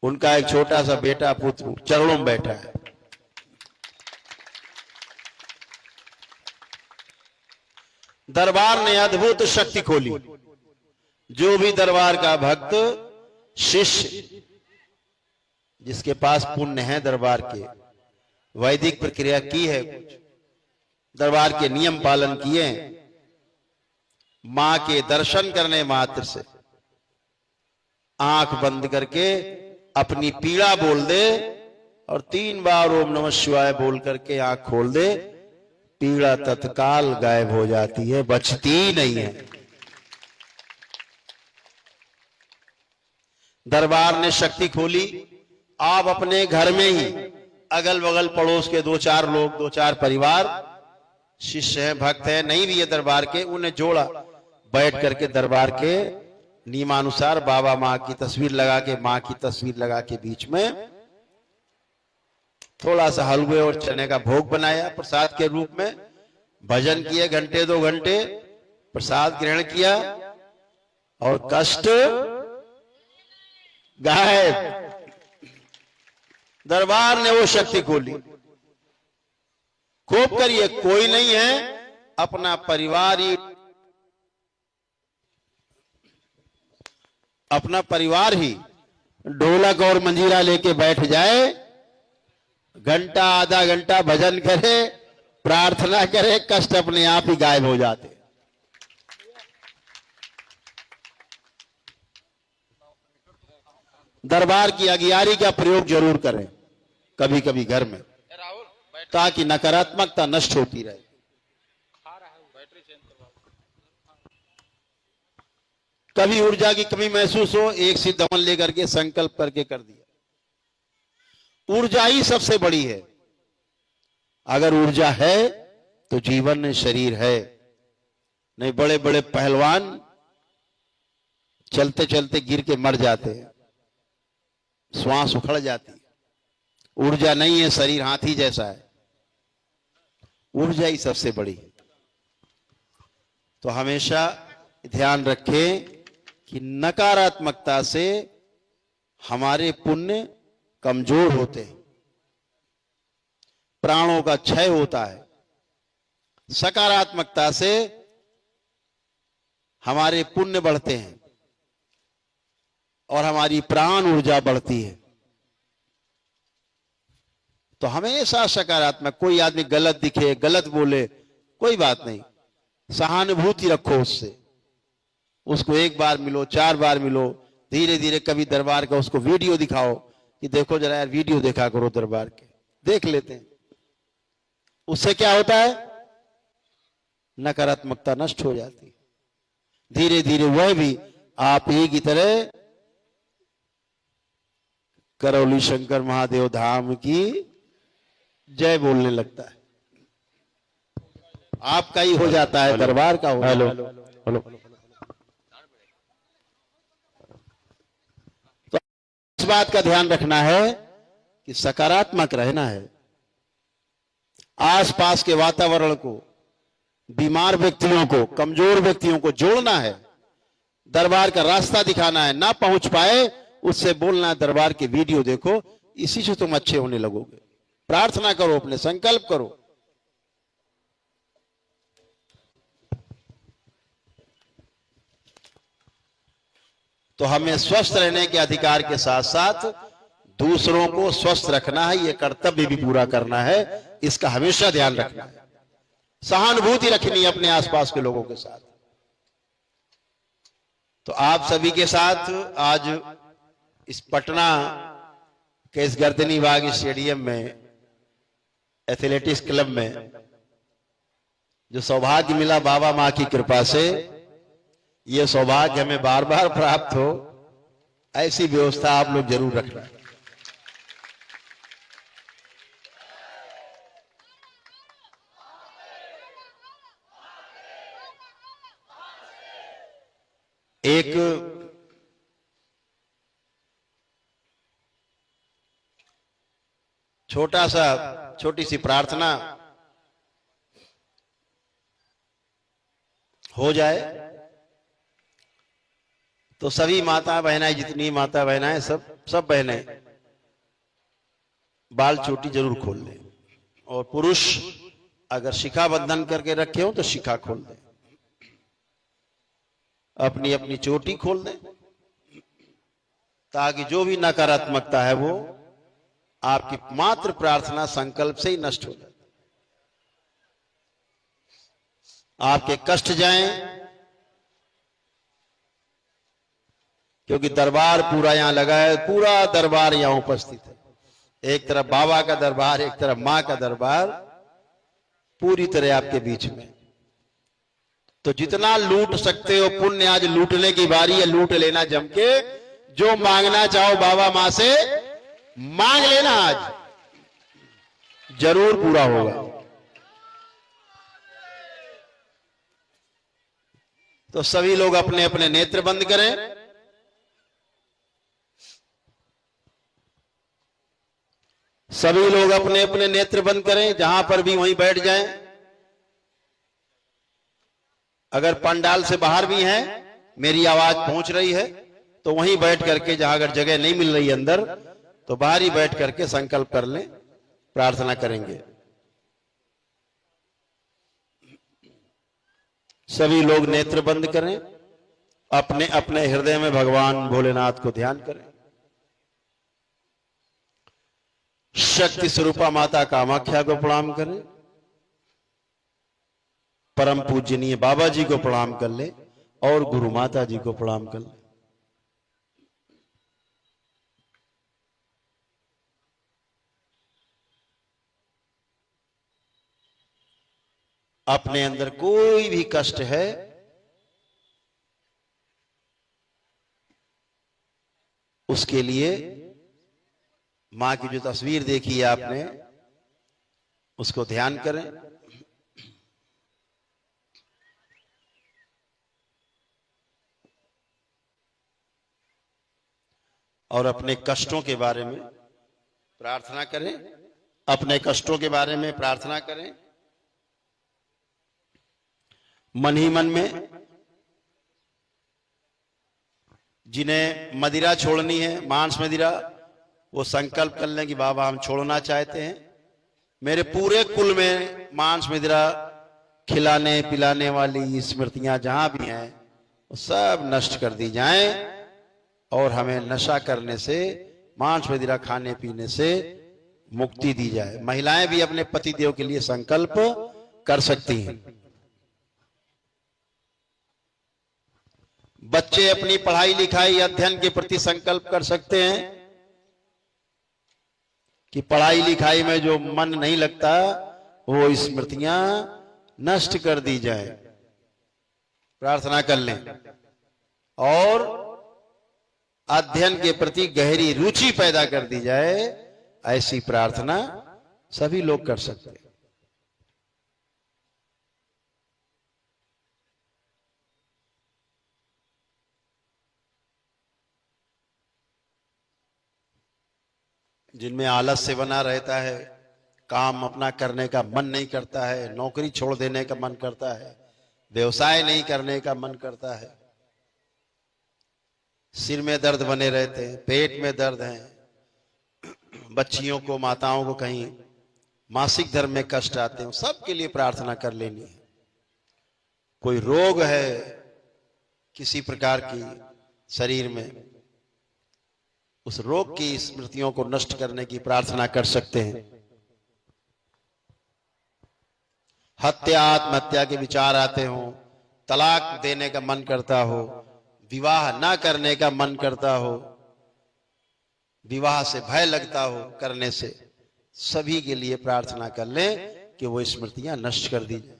उनका एक छोटा सा बेटा पुत्र चरणों में बैठा है। दरबार ने अद्भुत शक्ति खोली। जो भी दरबार का भक्त, शिष्य, जिसके पास पुण्य है, दरबार के वैदिक प्रक्रिया की है, कुछ दरबार के नियम पालन किए, मां के दर्शन करने मात्र से आंख बंद करके अपनी पीड़ा बोल दे और 3 बार ओम नमः शिवाय बोल करके आंख खोल दे, पीड़ा तत्काल गायब हो जाती है, बचती ही नहीं है। दरबार ने शक्ति खोली। आप अपने घर में ही अगल बगल पड़ोस के 2-4 लोग, 2-4 परिवार, शिष्य हैं, भक्त हैं, नहीं भी ये दरबार के, उन्हें जोड़ा, बैठ करके दरबार के नियमानुसार बाबा मां की तस्वीर लगा के, मां की तस्वीर लगा के बीच में थोड़ा सा हलवे और चने का भोग बनाया प्रसाद के रूप में। भजन किए घंटे 2 घंटे, प्रसाद ग्रहण किया और कष्ट गायब। दरबार ने वो शक्ति खोली। खूब करिए, कोई नहीं है, अपना परिवार ही, अपना परिवार ही ढोलक और मंजीरा लेके बैठ जाए, घंटा आधा घंटा भजन करे, प्रार्थना करे, कष्ट अपने आप ही गायब हो जाते। दरबार की अगियारी का प्रयोग जरूर करें कभी कभी घर में, ताकि नकारात्मकता नष्ट होती रहे। कभी ऊर्जा की कमी महसूस हो, एक सिद्ध दमन लेकर के संकल्प करके कर दिया। ऊर्जा ही सबसे बड़ी है। अगर ऊर्जा है तो जीवन में शरीर है। नहीं, बड़े बड़े पहलवान चलते चलते गिर के मर जाते हैं, श्वास उखड़ जाती है। ऊर्जा नहीं है, शरीर हाथी जैसा है। ऊर्जा ही सबसे बड़ी है। तो हमेशा ध्यान रखें कि नकारात्मकता से हमारे पुण्य कमजोर होते हैं, प्राणों का क्षय होता है। सकारात्मकता से हमारे पुण्य बढ़ते हैं और हमारी प्राण ऊर्जा बढ़ती है। तो हमेशा सकारात्मक, कोई आदमी गलत दिखे, गलत बोले, कोई बात नहीं, सहानुभूति रखो उससे। उसको 1 बार मिलो, 4 बार मिलो, धीरे धीरे कभी दरबार का उसको वीडियो दिखाओ कि देखो जरा यार, वीडियो देखा करो दरबार के, देख लेते हैं। उससे क्या होता है, नकारात्मकता नष्ट हो जाती है। धीरे धीरे वह भी आप ही की तरह करौली शंकर महादेव धाम की जय बोलने लगता है। आपका ही हो जाता है, दरबार का हो। Hello hello. तो इस बात का ध्यान रखना है कि सकारात्मक रहना है। आसपास के वातावरण को, बीमार व्यक्तियों को, कमजोर व्यक्तियों को जोड़ना है। दरबार का रास्ता दिखाना है। ना पहुंच पाए उससे बोलना है, दरबार के वीडियो देखो, इसी से तुम अच्छे होने लगोगे। प्रार्थना करो, अपने संकल्प करो। तो हमें स्वस्थ रहने के अधिकार के साथ साथ दूसरों को स्वस्थ रखना है, ये कर्तव्य भी पूरा करना है। इसका हमेशा ध्यान रखना है, सहानुभूति रखनी है अपने आसपास के लोगों के साथ। तो आप सभी के साथ आज इस पटना के इस गर्दनी बाग स्टेडियम में, एथलेटिक्स क्लब में जो सौभाग्य मिला बाबा मां की कृपा से, ये सौभाग्य हमें बार बार प्राप्त हो, ऐसी व्यवस्था आप लोग जरूर रखना। एक छोटी सी प्रार्थना हो जाए तो सभी माता बहनाएं, जितनी माता बहनाएं, सब बहनें बाल चोटी जरूर खोल लें, और पुरुष अगर शिखा बंधन करके रखे हो तो शिखा खोल दें, अपनी अपनी चोटी खोल दें, ताकि जो भी नकारात्मकता है वो आपकी मात्र प्रार्थना संकल्प से ही नष्ट हो जाए। आपके कष्ट जाएं, क्योंकि दरबार पूरा यहां लगा है, पूरा दरबार यहां उपस्थित है। एक तरफ बाबा का दरबार, एक तरफ मां का दरबार, पूरी तरह आपके बीच में। तो जितना लूट सकते हो पुण्य, आज लूटने की बारी है, लूट लेना जम के। जो मांगना चाहो बाबा मां से मांग लेना, आज जरूर पूरा होगा। तो सभी लोग अपने अपने नेत्र बंद करें। सभी लोग अपने अपने नेत्र बंद करें, जहां पर भी वहीं बैठ जाएं। अगर पंडाल से बाहर भी हैं, मेरी आवाज पहुंच रही है तो वहीं बैठ करके, जहां अगर जगह नहीं मिल रही अंदर तो बाहर ही बैठ करके संकल्प कर लें, प्रार्थना करेंगे। सभी लोग नेत्र बंद करें, अपने अपने हृदय में भगवान भोलेनाथ को ध्यान करें। शक्ति स्वरूपा माता कामाख्या को प्रणाम करें, परम पूजनीय बाबा जी को प्रणाम कर ले, और गुरु माता जी को प्रणाम कर ले। अपने अंदर कोई भी कष्ट है, उसके लिए मां की जो तस्वीर देखी है आपने, उसको ध्यान करें। और अपने कष्टों के बारे में प्रार्थना करें, अपने कष्टों के बारे में प्रार्थना करें। मन ही मन में जिन्हें मदिरा छोड़नी है, मांस मदिरा, वो संकल्प कर लें कि बाबा हम छोड़ना चाहते हैं। मेरे पूरे कुल में मांस मदिरा खिलाने पिलाने वाली स्मृतियां जहां भी हैं वो सब नष्ट कर दी जाएं, और हमें नशा करने से, मांस मदिरा खाने पीने से मुक्ति दी जाए। महिलाएं भी अपने पतिदेव के लिए संकल्प कर सकती हैं। बच्चे अपनी पढ़ाई लिखाई अध्ययन के प्रति संकल्प कर सकते हैं कि पढ़ाई लिखाई में जो मन नहीं लगता वो स्मृतियां नष्ट कर दी जाए। प्रार्थना कर लें, और अध्ययन के प्रति गहरी रुचि पैदा कर दी जाए। ऐसी प्रार्थना सभी लोग कर सकते हैं। जिनमें आलस्य बना रहता है, काम अपना करने का मन नहीं करता है, नौकरी छोड़ देने का मन करता है, व्यवसाय नहीं करने का मन करता है, सिर में दर्द बने रहते हैं, पेट में दर्द है, बच्चियों को, माताओं को कहीं मासिक धर्म में कष्ट आते हैं, सबके लिए प्रार्थना कर लेनी है। कोई रोग है किसी प्रकार की, शरीर में, उस रोग की स्मृतियों को नष्ट करने की प्रार्थना कर सकते हैं। हत्या आत्महत्या के विचार आते हो, तलाक देने का मन करता हो, विवाह ना करने का मन करता हो, विवाह से भय लगता हो करने से, सभी के लिए प्रार्थना कर लें कि वो स्मृतियां नष्ट कर दी जाए।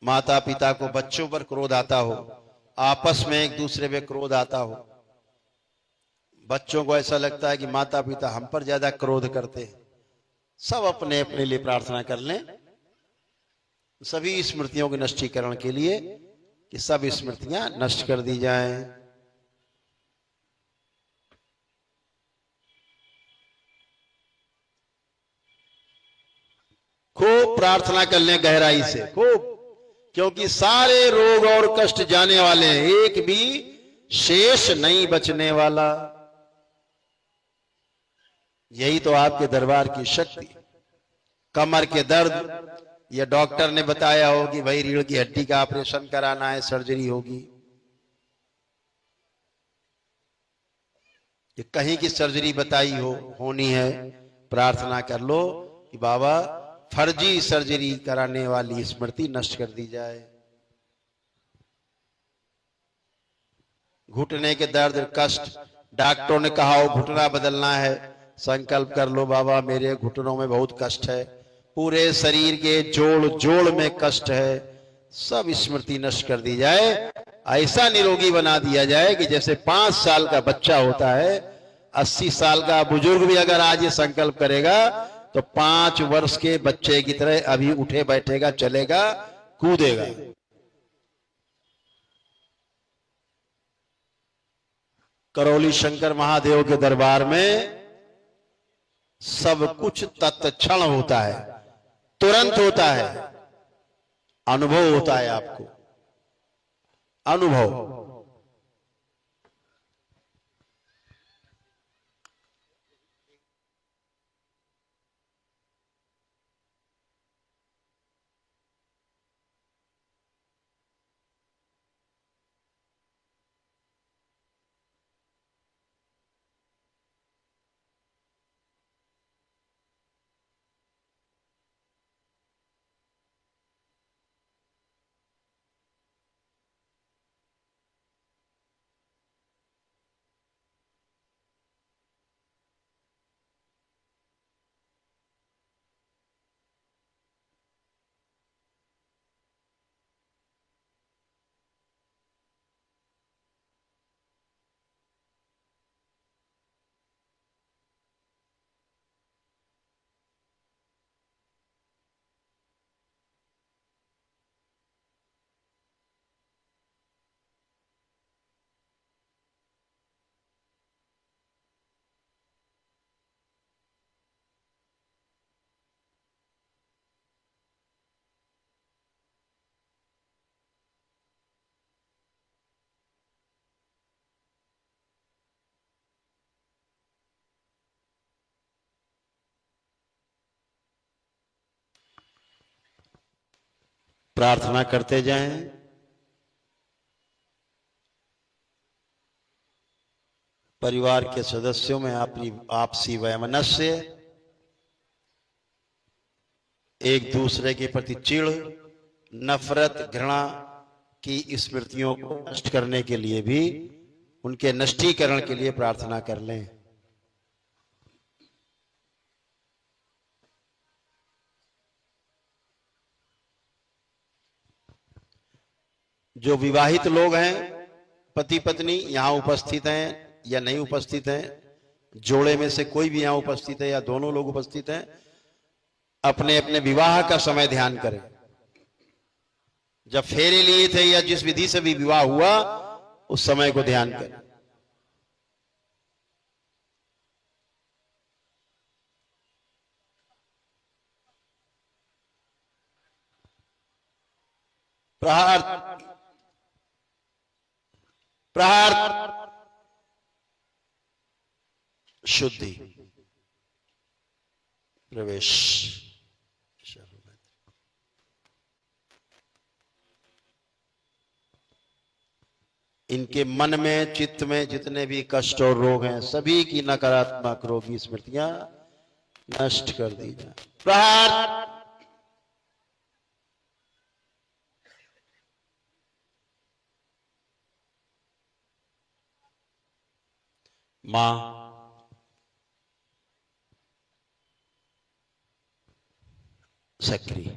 माता पिता को बच्चों पर क्रोध आता हो, आपस में एक दूसरे पे क्रोध आता हो, बच्चों को ऐसा लगता है कि माता पिता हम पर ज्यादा क्रोध करते हैं, सब अपने अपने लिए प्रार्थना कर लें सभी स्मृतियों के नष्टीकरण के लिए कि सब स्मृतियां नष्ट कर दी जाएं। खूब प्रार्थना कर लें गहराई से, खूब, क्योंकि सारे रोग और कष्ट जाने वाले हैं, एक भी शेष नहीं बचने वाला। यही तो आपके दरबार की शक्ति। कमर के दर्द, या डॉक्टर ने बताया हो कि भाई रीढ़ की हड्डी का ऑपरेशन कराना है, सर्जरी होगी, कि कहीं की सर्जरी बताई हो होनी है, प्रार्थना कर लो कि बाबा फर्जी सर्जरी कराने वाली स्मृति नष्ट कर दी जाए। घुटने के दर्द कष्ट, डॉक्टरों ने कहा हो घुटना बदलना है, संकल्प कर लो बाबा मेरे घुटनों में बहुत कष्ट है, पूरे शरीर के जोड़ जोड़ में कष्ट है, सब स्मृति नष्ट कर दी जाए। ऐसा निरोगी बना दिया जाए कि जैसे 5 साल का बच्चा होता है, 80 साल का बुजुर्ग भी अगर आज ये संकल्प करेगा तो 5 वर्ष के बच्चे की तरह अभी उठे बैठेगा, चलेगा, कूदेगा। करौली शंकर महादेव के दरबार में सब कुछ तत्क्षण होता है, तुरंत होता है, अनुभव होता है आपको, अनुभव। प्रार्थना करते जाएं। परिवार के सदस्यों में अपनी आपसी वैमनस्य, एक दूसरे के प्रति चिढ़, नफरत, घृणा की स्मृतियों को नष्ट करने के लिए भी, उनके नष्टीकरण के लिए प्रार्थना कर लें। जो विवाहित लोग हैं, पति पत्नी यहां उपस्थित हैं या नहीं उपस्थित हैं, जोड़े में से कोई भी यहां उपस्थित है या दोनों लोग उपस्थित हैं, अपने अपने विवाह का समय ध्यान करें। जब फेरे लिए थे या जिस विधि से भी विवाह हुआ, उस समय को ध्यान करें। प्रहार प्रहार शुद्धि प्रवेश। इनके मन में, चित्त में जितने भी कष्ट और रोग हैं, सभी की नकारात्मक रोगी स्मृतियां नष्ट कर दी जाए। प्रहार। मां सक्रिय।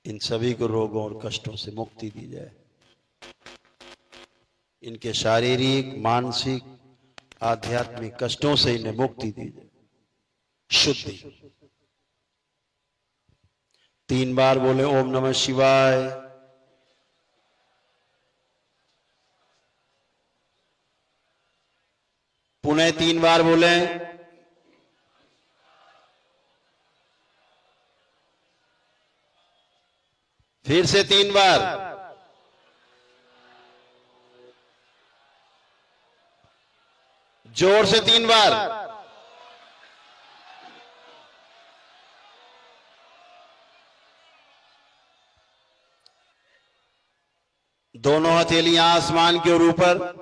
इन सभी को रोगों और कष्टों से मुक्ति दी जाए। इनके शारीरिक, मानसिक, आध्यात्मिक कष्टों से इन्हें मुक्ति दी जाए। शुद्धि। 3 बार बोले ओम नमः शिवाय। पुनः 3 बार बोले। फिर से 3 बार। जोर से 3 बार। दोनों हथेलियां आसमान के ऊपर।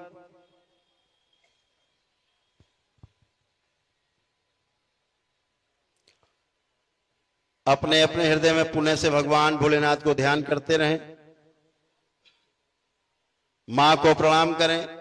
अपने अपने हृदय में पुण्य से भगवान भोलेनाथ को ध्यान करते रहें। मां को प्रणाम करें।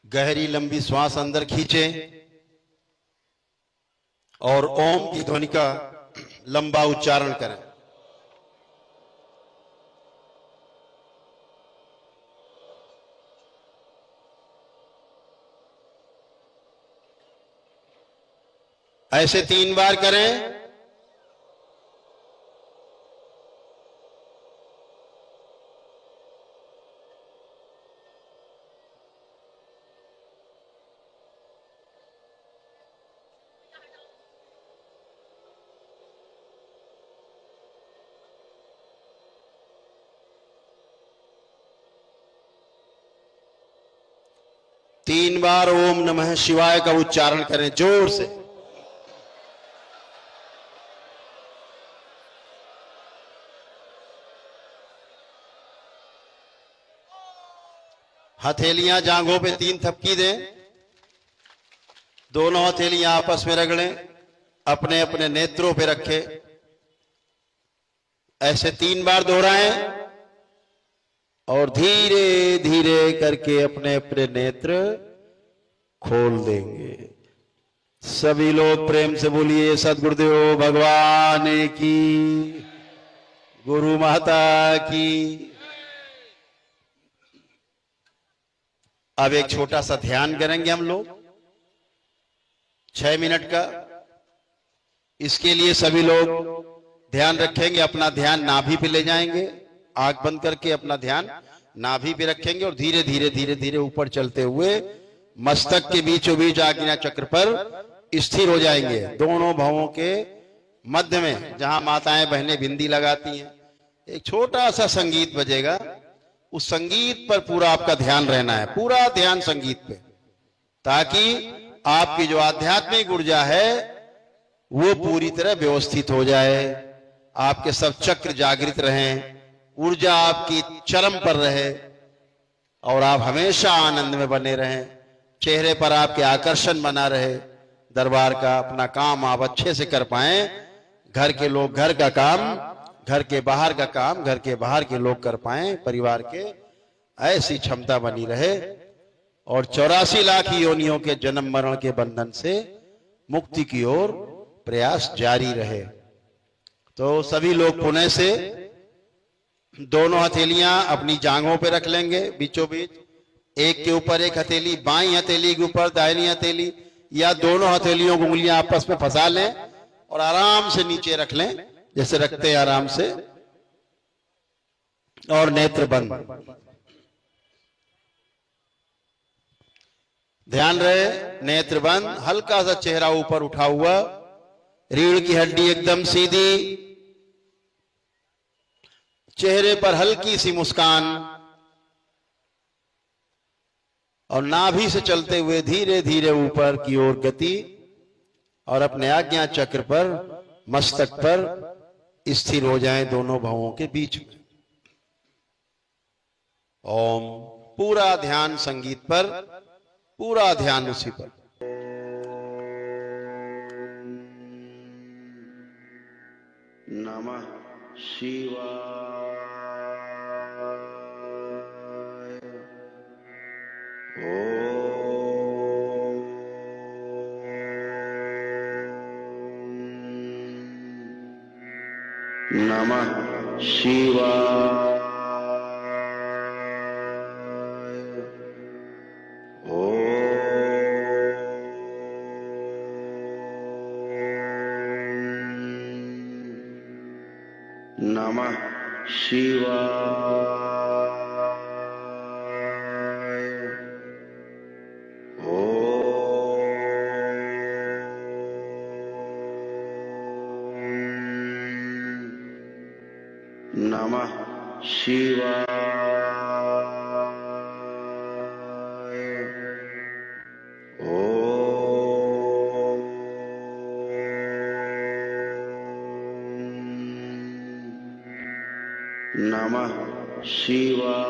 गहरी लंबी श्वास अंदर खींचें और ओम की ध्वनि का लंबा उच्चारण करें। ऐसे 3 बार करें। तीन बार ओम नमः शिवाय का उच्चारण करें जोर से। हथेलियां जांघों पे 3 थपकी दें। दोनों हथेलियां आपस में रगड़ें। अपने अपने नेत्रों पे रखें। ऐसे 3 बार दोहराएं और धीरे धीरे करके अपने अपने नेत्र खोल देंगे। सभी लोग प्रेम से बोलिए सद्गुरुदेव भगवान की, गुरु माता की। अब एक छोटा सा ध्यान करेंगे हम लोग 6 मिनट का। इसके लिए सभी लोग ध्यान रखेंगे, अपना ध्यान नाभि पे ले जाएंगे। आंख बंद करके अपना ध्यान नाभि पे रखेंगे और धीरे धीरे धीरे धीरे ऊपर चलते हुए मस्तक के बीचों बीच आज्ञा चक्र पर स्थिर हो जाएंगे। दोनों भवों के मध्य में जहां माताएं बहनें बिंदी लगाती हैं, एक छोटा सा संगीत बजेगा। उस संगीत पर पूरा आपका ध्यान रहना है, पूरा ध्यान संगीत पे, ताकि आपकी जो आध्यात्मिक ऊर्जा है वो पूरी तरह व्यवस्थित हो जाए। आपके सब चक्र जागृत रहें, ऊर्जा आपकी चरम पर रहे और आप हमेशा आनंद में बने रहें। चेहरे पर आपके आकर्षण बना रहे। दरबार का अपना काम आप अच्छे से कर पाएं। घर के लोग घर का काम, घर के बाहर का काम घर के बाहर के लोग कर पाएं। परिवार के ऐसी क्षमता बनी रहे और 84 लाख योनियों के जन्म मरण के बंधन से मुक्ति की ओर प्रयास जारी रहे। तो सभी लोग पुनः से दोनों हथेलियां अपनी जांघों पे रख लेंगे बीचों बीच। एक के ऊपर एक हथेली, बाईं हथेली के ऊपर दाहिनी हथेली, या दोनों हथेलियों को उंगलियां आपस में फंसा लें और आराम से नीचे रख लें, जैसे रखते हैं आराम से। और नेत्र बंद। ध्यान रहे, नेत्र बंद, हल्का सा चेहरा ऊपर उठा हुआ, रीढ़ की हड्डी एकदम सीधी, चेहरे पर हल्की सी मुस्कान और नाभि से चलते हुए धीरे धीरे ऊपर की ओर गति और अपने आज्ञा चक्र पर, मस्तक पर स्थिर हो जाएं दोनों भवों के बीच में। ओम। पूरा ध्यान संगीत पर, पूरा ध्यान उसी पर। नमः शिवाय। नमः शिवाय। नमः शिवाय। नमः शिवाय।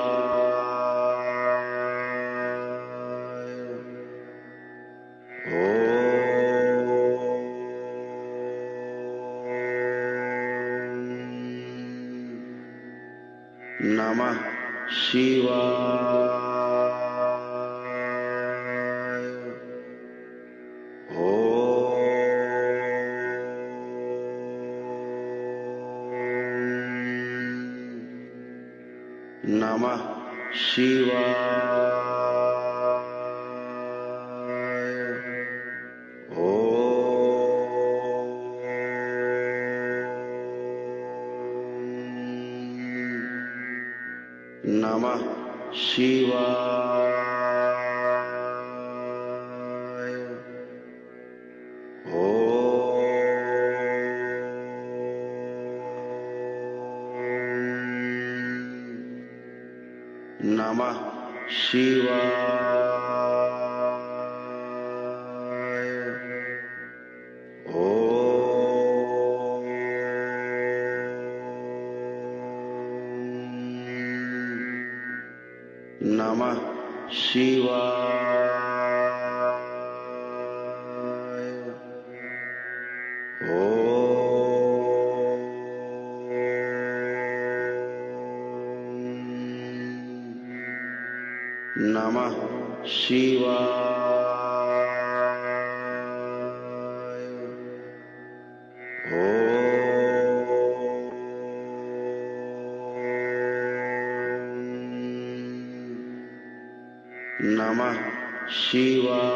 नमः शिवाय। नमः शिवाय। नमः शिवाय। नमः शिवाय। नमः शिवाय। नमः शिवाय। नमः शिवाय। नमः शिवाय।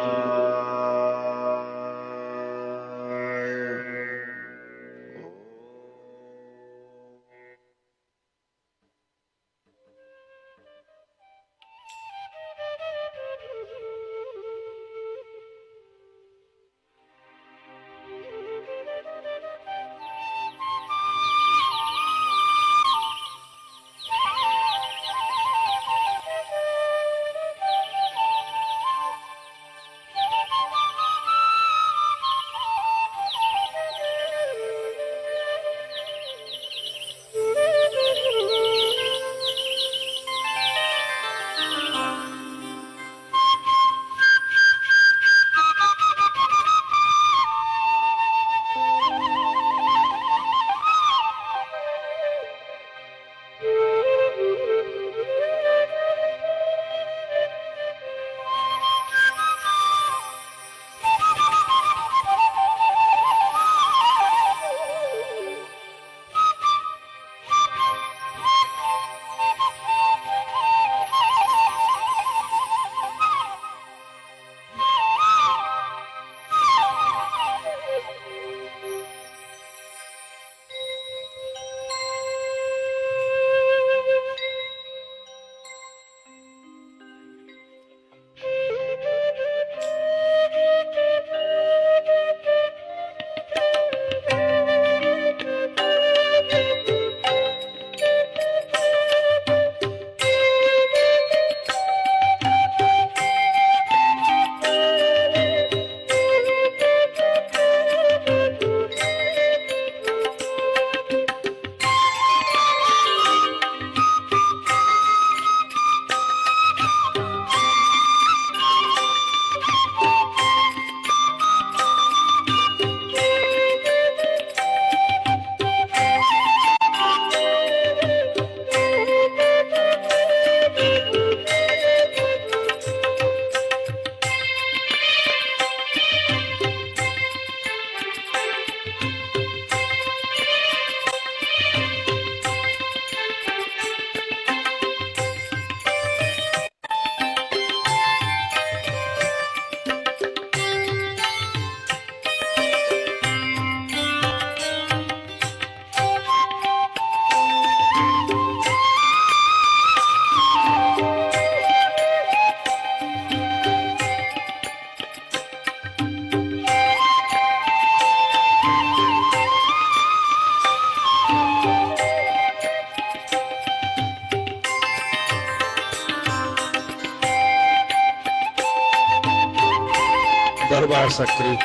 दरबार सक्रिय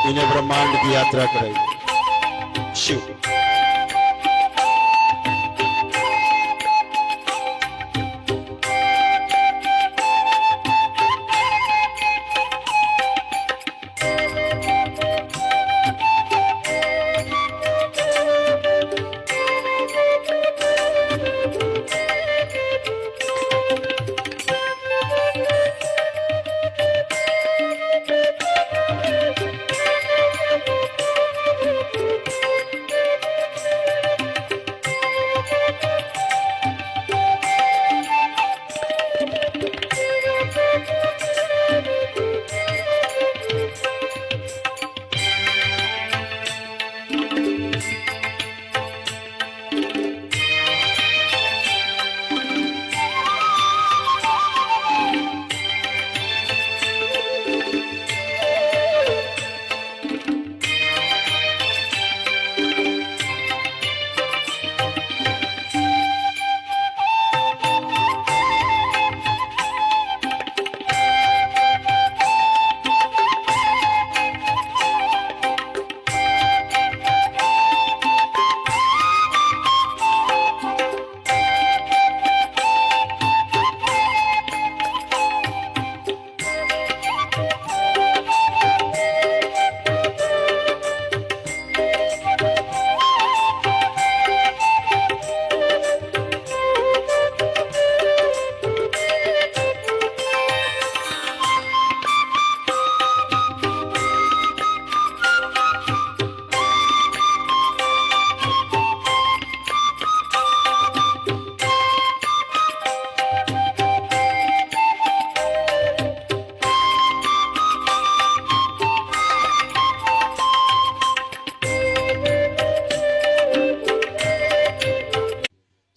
इन्हें ब्रह्मांड की यात्रा कराई। शिव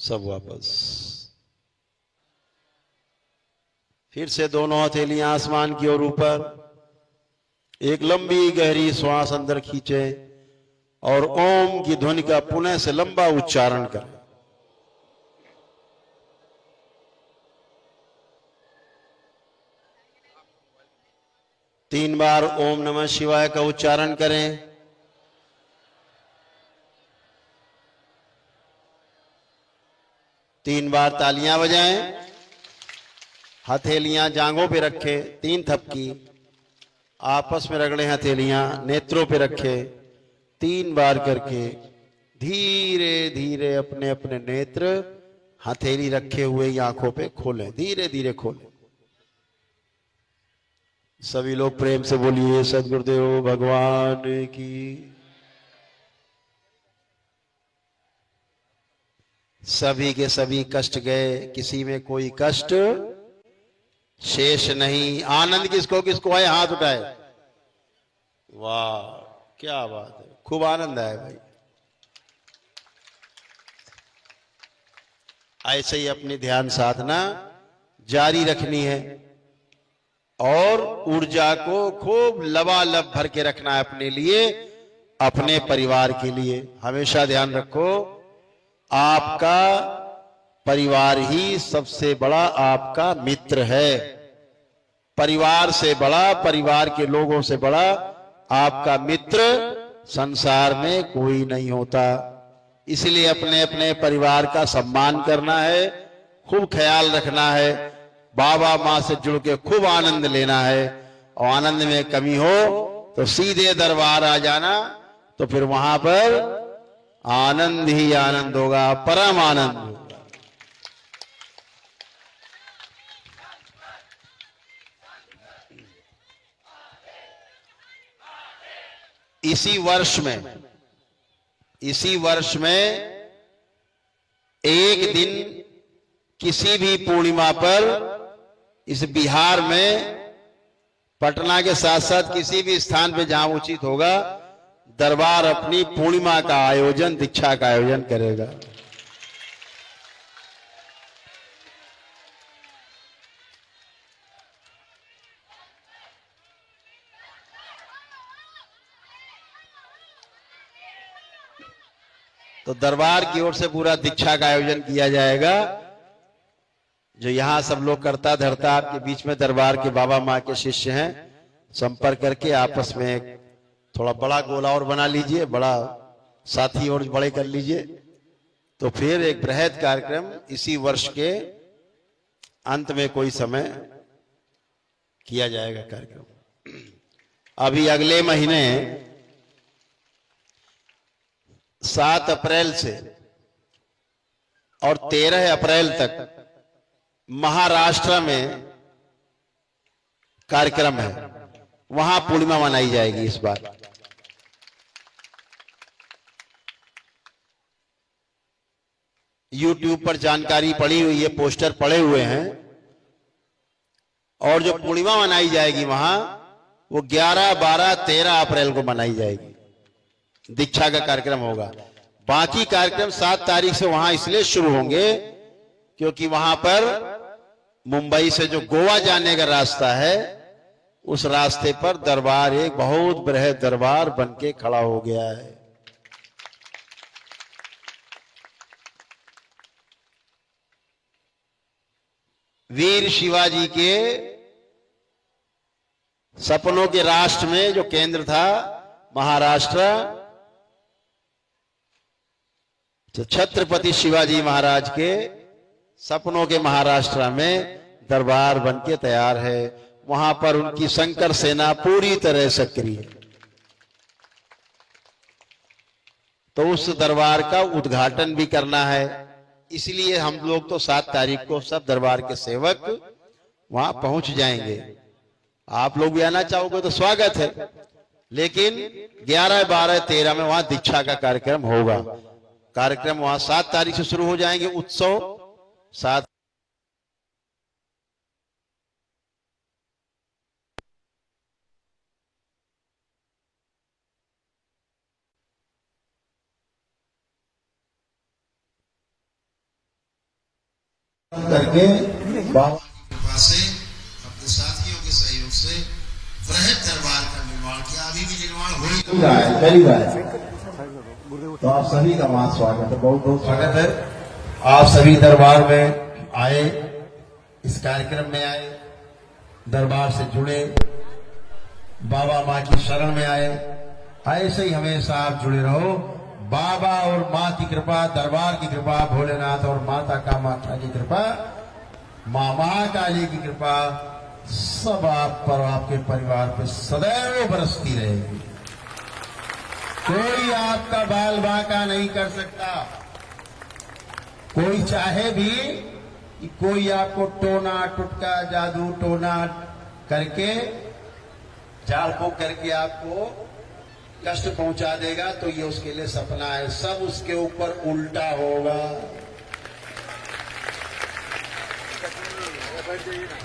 सब वापस। फिर से दोनों हथेलियां आसमान की ओर ऊपर, एक लंबी गहरी श्वास अंदर खींचे और ओम की ध्वनि का पुनः से लंबा उच्चारण करें। तीन बार ओम नमः शिवाय का उच्चारण करें। तीन बार तालियां बजाएं। हथेलियां जांघों पे रखे, 3 थपकी आपस में रगड़े, हथेलियां नेत्रों पे रखे, 3 बार करके धीरे धीरे अपने अपने नेत्र हथेली रखे हुए आंखों पे खोलें, धीरे धीरे खोलें। सभी लोग प्रेम से बोलिए सद्गुरुदेव भगवान की। सभी के सभी कष्ट गए, किसी में कोई कष्ट शेष नहीं। आनंद किसको किसको है, हाथ उठाए। वाह क्या बात है, खूब आनंद आया भाई। ऐसे ही अपनी ध्यान साधना जारी रखनी है और ऊर्जा को खूब लबालब भर के रखना है अपने लिए, अपने परिवार के लिए। हमेशा ध्यान रखो, आपका परिवार ही सबसे बड़ा आपका मित्र है। परिवार से बड़ा, परिवार के लोगों से बड़ा आपका मित्र संसार में कोई नहीं होता। इसलिए अपने अपने परिवार का सम्मान करना है, खूब ख्याल रखना है, बाबा माँ से जुड़ के खूब आनंद लेना है। और आनंद में कमी हो तो सीधे दरबार आ जाना, तो फिर वहां पर आनंद ही आनंद होगा, परम आनंद होगा। इसी वर्ष में एक दिन किसी भी पूर्णिमा पर इस बिहार में, पटना के साथ साथ किसी भी स्थान पे जहां उचित होगा, दरबार अपनी पूर्णिमा का आयोजन, दीक्षा का आयोजन करेगा। तो दरबार की ओर से पूरा दीक्षा का आयोजन किया जाएगा। जो यहाँ सब लोग करता धरता आपके बीच में दरबार के बाबा माँ के शिष्य हैं, संपर्क करके आपस में एक थोड़ा बड़ा गोला और बना लीजिए, बड़ा साथी और बड़े कर लीजिए, तो फिर एक बृहद कार्यक्रम इसी वर्ष के अंत में कोई समय किया जाएगा कार्यक्रम। अभी अगले महीने 7 अप्रैल से और 13 अप्रैल तक महाराष्ट्र में कार्यक्रम है, वहां पूर्णिमा मनाई जाएगी इस बार। YouTube पर जानकारी पड़ी हुई है, पोस्टर पड़े हुए हैं, और जो पूर्णिमा मनाई जाएगी वहां वो 11, 12, 13 अप्रैल को मनाई जाएगी, दीक्षा का कार्यक्रम होगा। बाकी कार्यक्रम 7 तारीख से वहां इसलिए शुरू होंगे क्योंकि वहां पर मुंबई से जो गोवा जाने का रास्ता है, उस रास्ते पर दरबार एक बहुत बृहद दरबार बनके खड़ा हो गया है। वीर शिवाजी के सपनों के राष्ट्र में जो केंद्र था महाराष्ट्र, तो छत्रपति शिवाजी महाराज के सपनों के महाराष्ट्र में दरबार बनके तैयार है। वहां पर उनकी शंकर सेना पूरी तरह सक्रिय है। तो उस दरबार का उद्घाटन भी करना है, इसलिए हम लोग तो 7 तारीख को सब दरबार के सेवक वहां पहुंच जाएंगे। आप लोग भी आना चाहोगे तो स्वागत है, लेकिन 11, 12, 13 में वहां दीक्षा का कार्यक्रम होगा। कार्यक्रम वहां 7 तारीख से शुरू हो जाएंगे, उत्सव 7 करके बाबा की कृपा से अपने साथियों के सहयोग से बृहद दरबार का निर्माण किया। अभी भी निर्माण हो रहा है, चल रहा है। तो आप सभी का वहां स्वागत है, बहुत बहुत स्वागत है। आप सभी दरबार में आए, इस कार्यक्रम में आए, दरबार से जुड़े, बाबा माँ की शरण में आए। ऐसे ही हमेशा आप जुड़े रहो। बाबा और माँ की कृपा, दरबार की कृपा, भोलेनाथ और माता कामाख्या की कृपा, माँ महाकाली की कृपा सब आप पर, आपके परिवार पर सदैव बरसती रहेगी। कोई आपका बाल बांका नहीं कर सकता। कोई चाहे भी कि कोई आपको टोना टुटका जादू टोना करके झाड़ फूक करके आपको कष्ट पहुंचा देगा, तो ये उसके लिए सपना है। सब उसके ऊपर उल्टा होगा।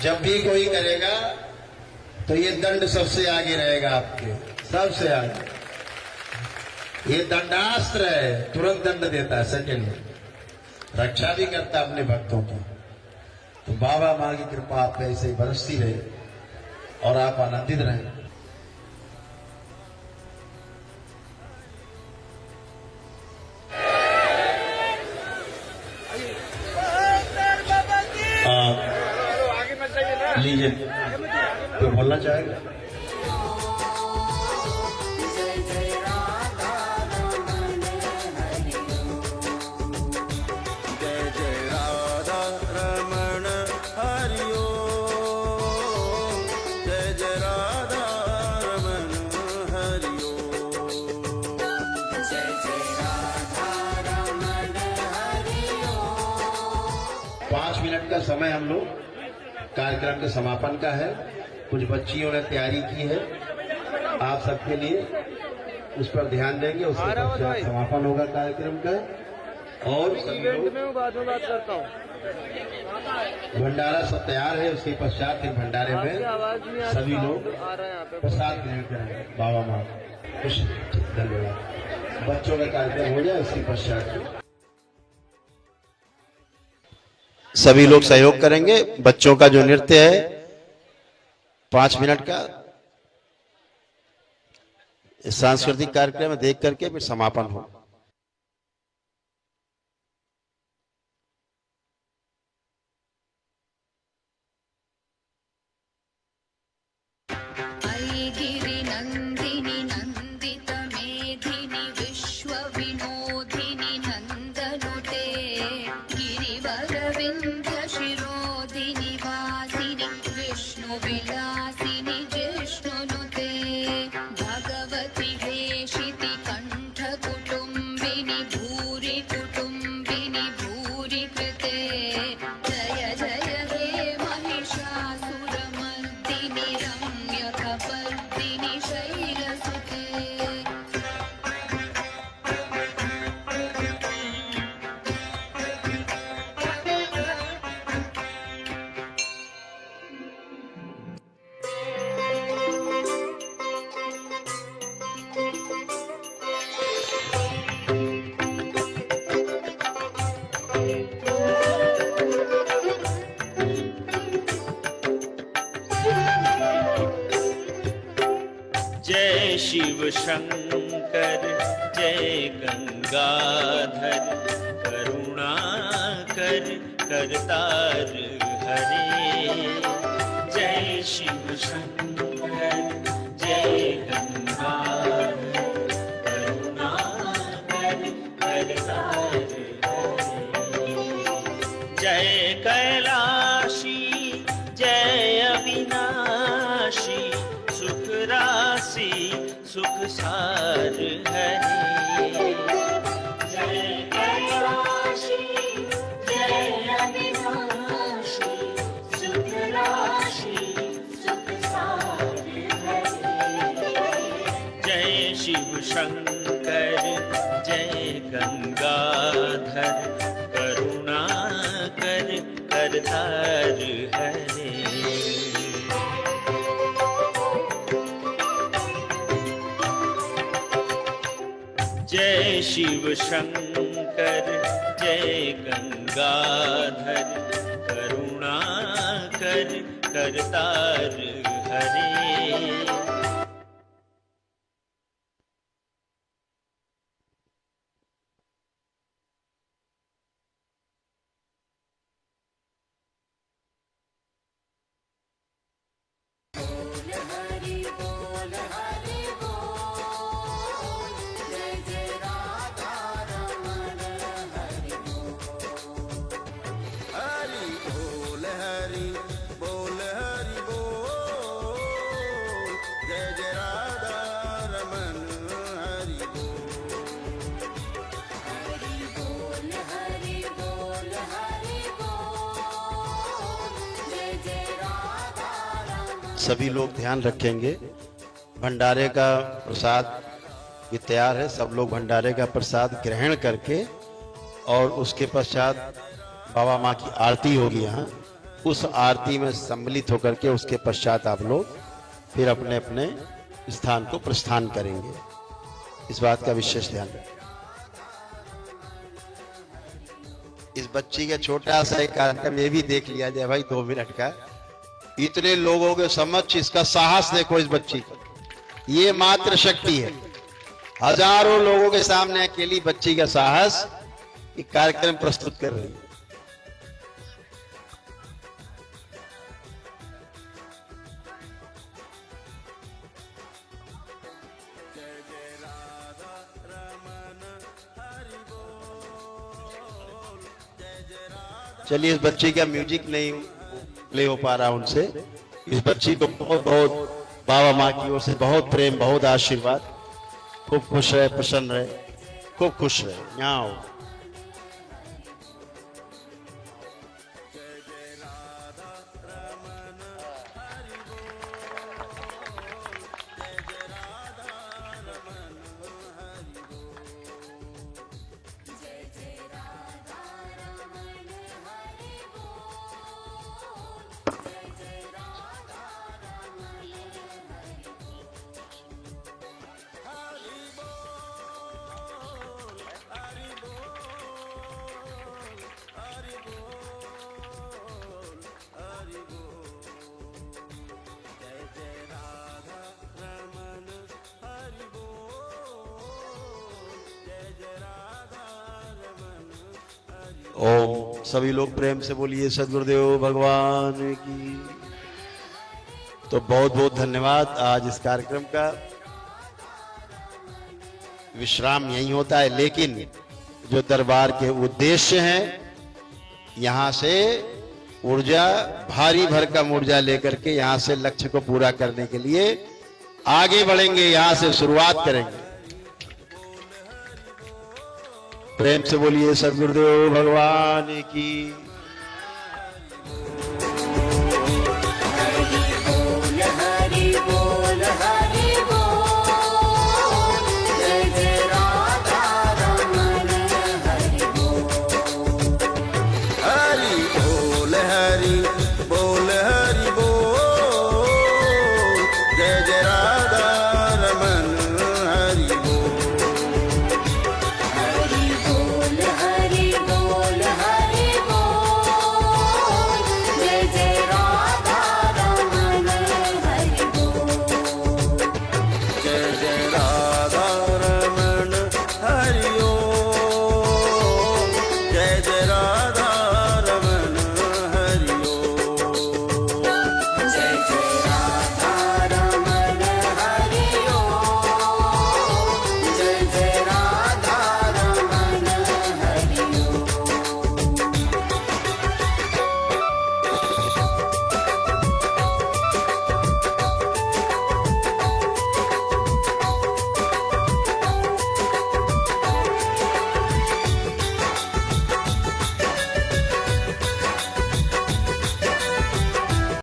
जब भी कोई करेगा तो ये दंड सबसे आगे रहेगा, आपके सबसे आगे। ये दंडास्त्र है, तुरंत दंड देता है, सेकंड में रक्षा भी करता है अपने भक्तों की। तो बाबा माँ की कृपा आप पे ऐसे ही बरसती रहे और आप आनंदित रहें। लीजिए, तो बोलना चाहेगा? जय जय राधा रमण हरि ओम, जय जय राधा रमण हरि ओम, जय जय राधा रमण हरि ओम। 5 मिनट का समय हम लोग कार्यक्रम के समापन का है। कुछ बच्चियों ने तैयारी की है आप सबके लिए, उस पर ध्यान देंगे। उसके पश्चात समापन होगा कार्यक्रम का। और सभी लोग बाद में बात करता हूँ। भंडारा सब तैयार है, उसके पश्चात फिर भंडारे में सभी लोग प्रसाद ग्रहण करेंगे। बाबा माँ खुश, धन्यवाद। बच्चों का कार्यक्रम हो जाए, उसके पश्चात सभी लोग सहयोग करेंगे। बच्चों का जो नृत्य है 5 मिनट का सांस्कृतिक कार्यक्रम देख करके फिर समापन हो। विलासिनि जिष्णुनुते भगवति हेशिति कण्ठ कुटुम्बिनि भूरि कुटुम्बिनि भूरि कृते जय जय हे महिषासुरमर्दिनि रम्यकपर्दिनि शैलसुते। जय शिव शंकर जय गंगाधर करुणाकर करतार हरे। जय शिव शंकर जय गंगाधर करुणाकर करतार हरे। जय कैलाशी जय अविनाशी सुख राशि सुख सार हरे। जय कैलाशी जय अविनाशी सुख राशि सुख सार हरे। जय शिव शंकर जय गंगाधर करुणाकर करतार हरे। जय शिव शंकर जय गंगाधर करुणाकर करतार हरे। सभी लोग ध्यान रखेंगे, भंडारे का प्रसाद भी तैयार है। सब लोग भंडारे का प्रसाद ग्रहण करके और उसके पश्चात बाबा माँ की आरती होगी यहाँ, उस आरती में सम्मिलित होकर के उसके पश्चात आप लोग फिर अपने अपने स्थान को प्रस्थान करेंगे। इस बात का विशेष ध्यान रखें। इस बच्ची का छोटा सा एक कार्यक्रम ये भी देख लिया जाए भाई, 2 मिनट का। इतने लोगों के समक्ष इसका साहस देखो इस बच्ची का, ये मात्र शक्ति है। हजारों लोगों के सामने अकेली बच्ची का साहस एक कार्यक्रम प्रस्तुत कर रही है। चलिए, इस बच्ची का म्यूजिक नहीं प्ले हो पा रहा उनसे। इस बच्ची को बहुत बहुत बाबा माँ की ओर से बहुत प्रेम, बहुत आशीर्वाद। खूब खुश रहे, प्रसन्न रहे, खूब खुश रहे। यहाँ आओ। ओम। सभी लोग प्रेम से बोलिए सद्गुरुदेव भगवान की। तो बहुत बहुत धन्यवाद। आज इस कार्यक्रम का विश्राम यही होता है, लेकिन जो दरबार के उद्देश्य हैं, यहां से ऊर्जा, भारी भरकम ऊर्जा लेकर के यहां से लक्ष्य को पूरा करने के लिए आगे बढ़ेंगे, यहां से शुरुआत करेंगे। प्रेम से बोलिए सद्गुरुदेव भगवान की।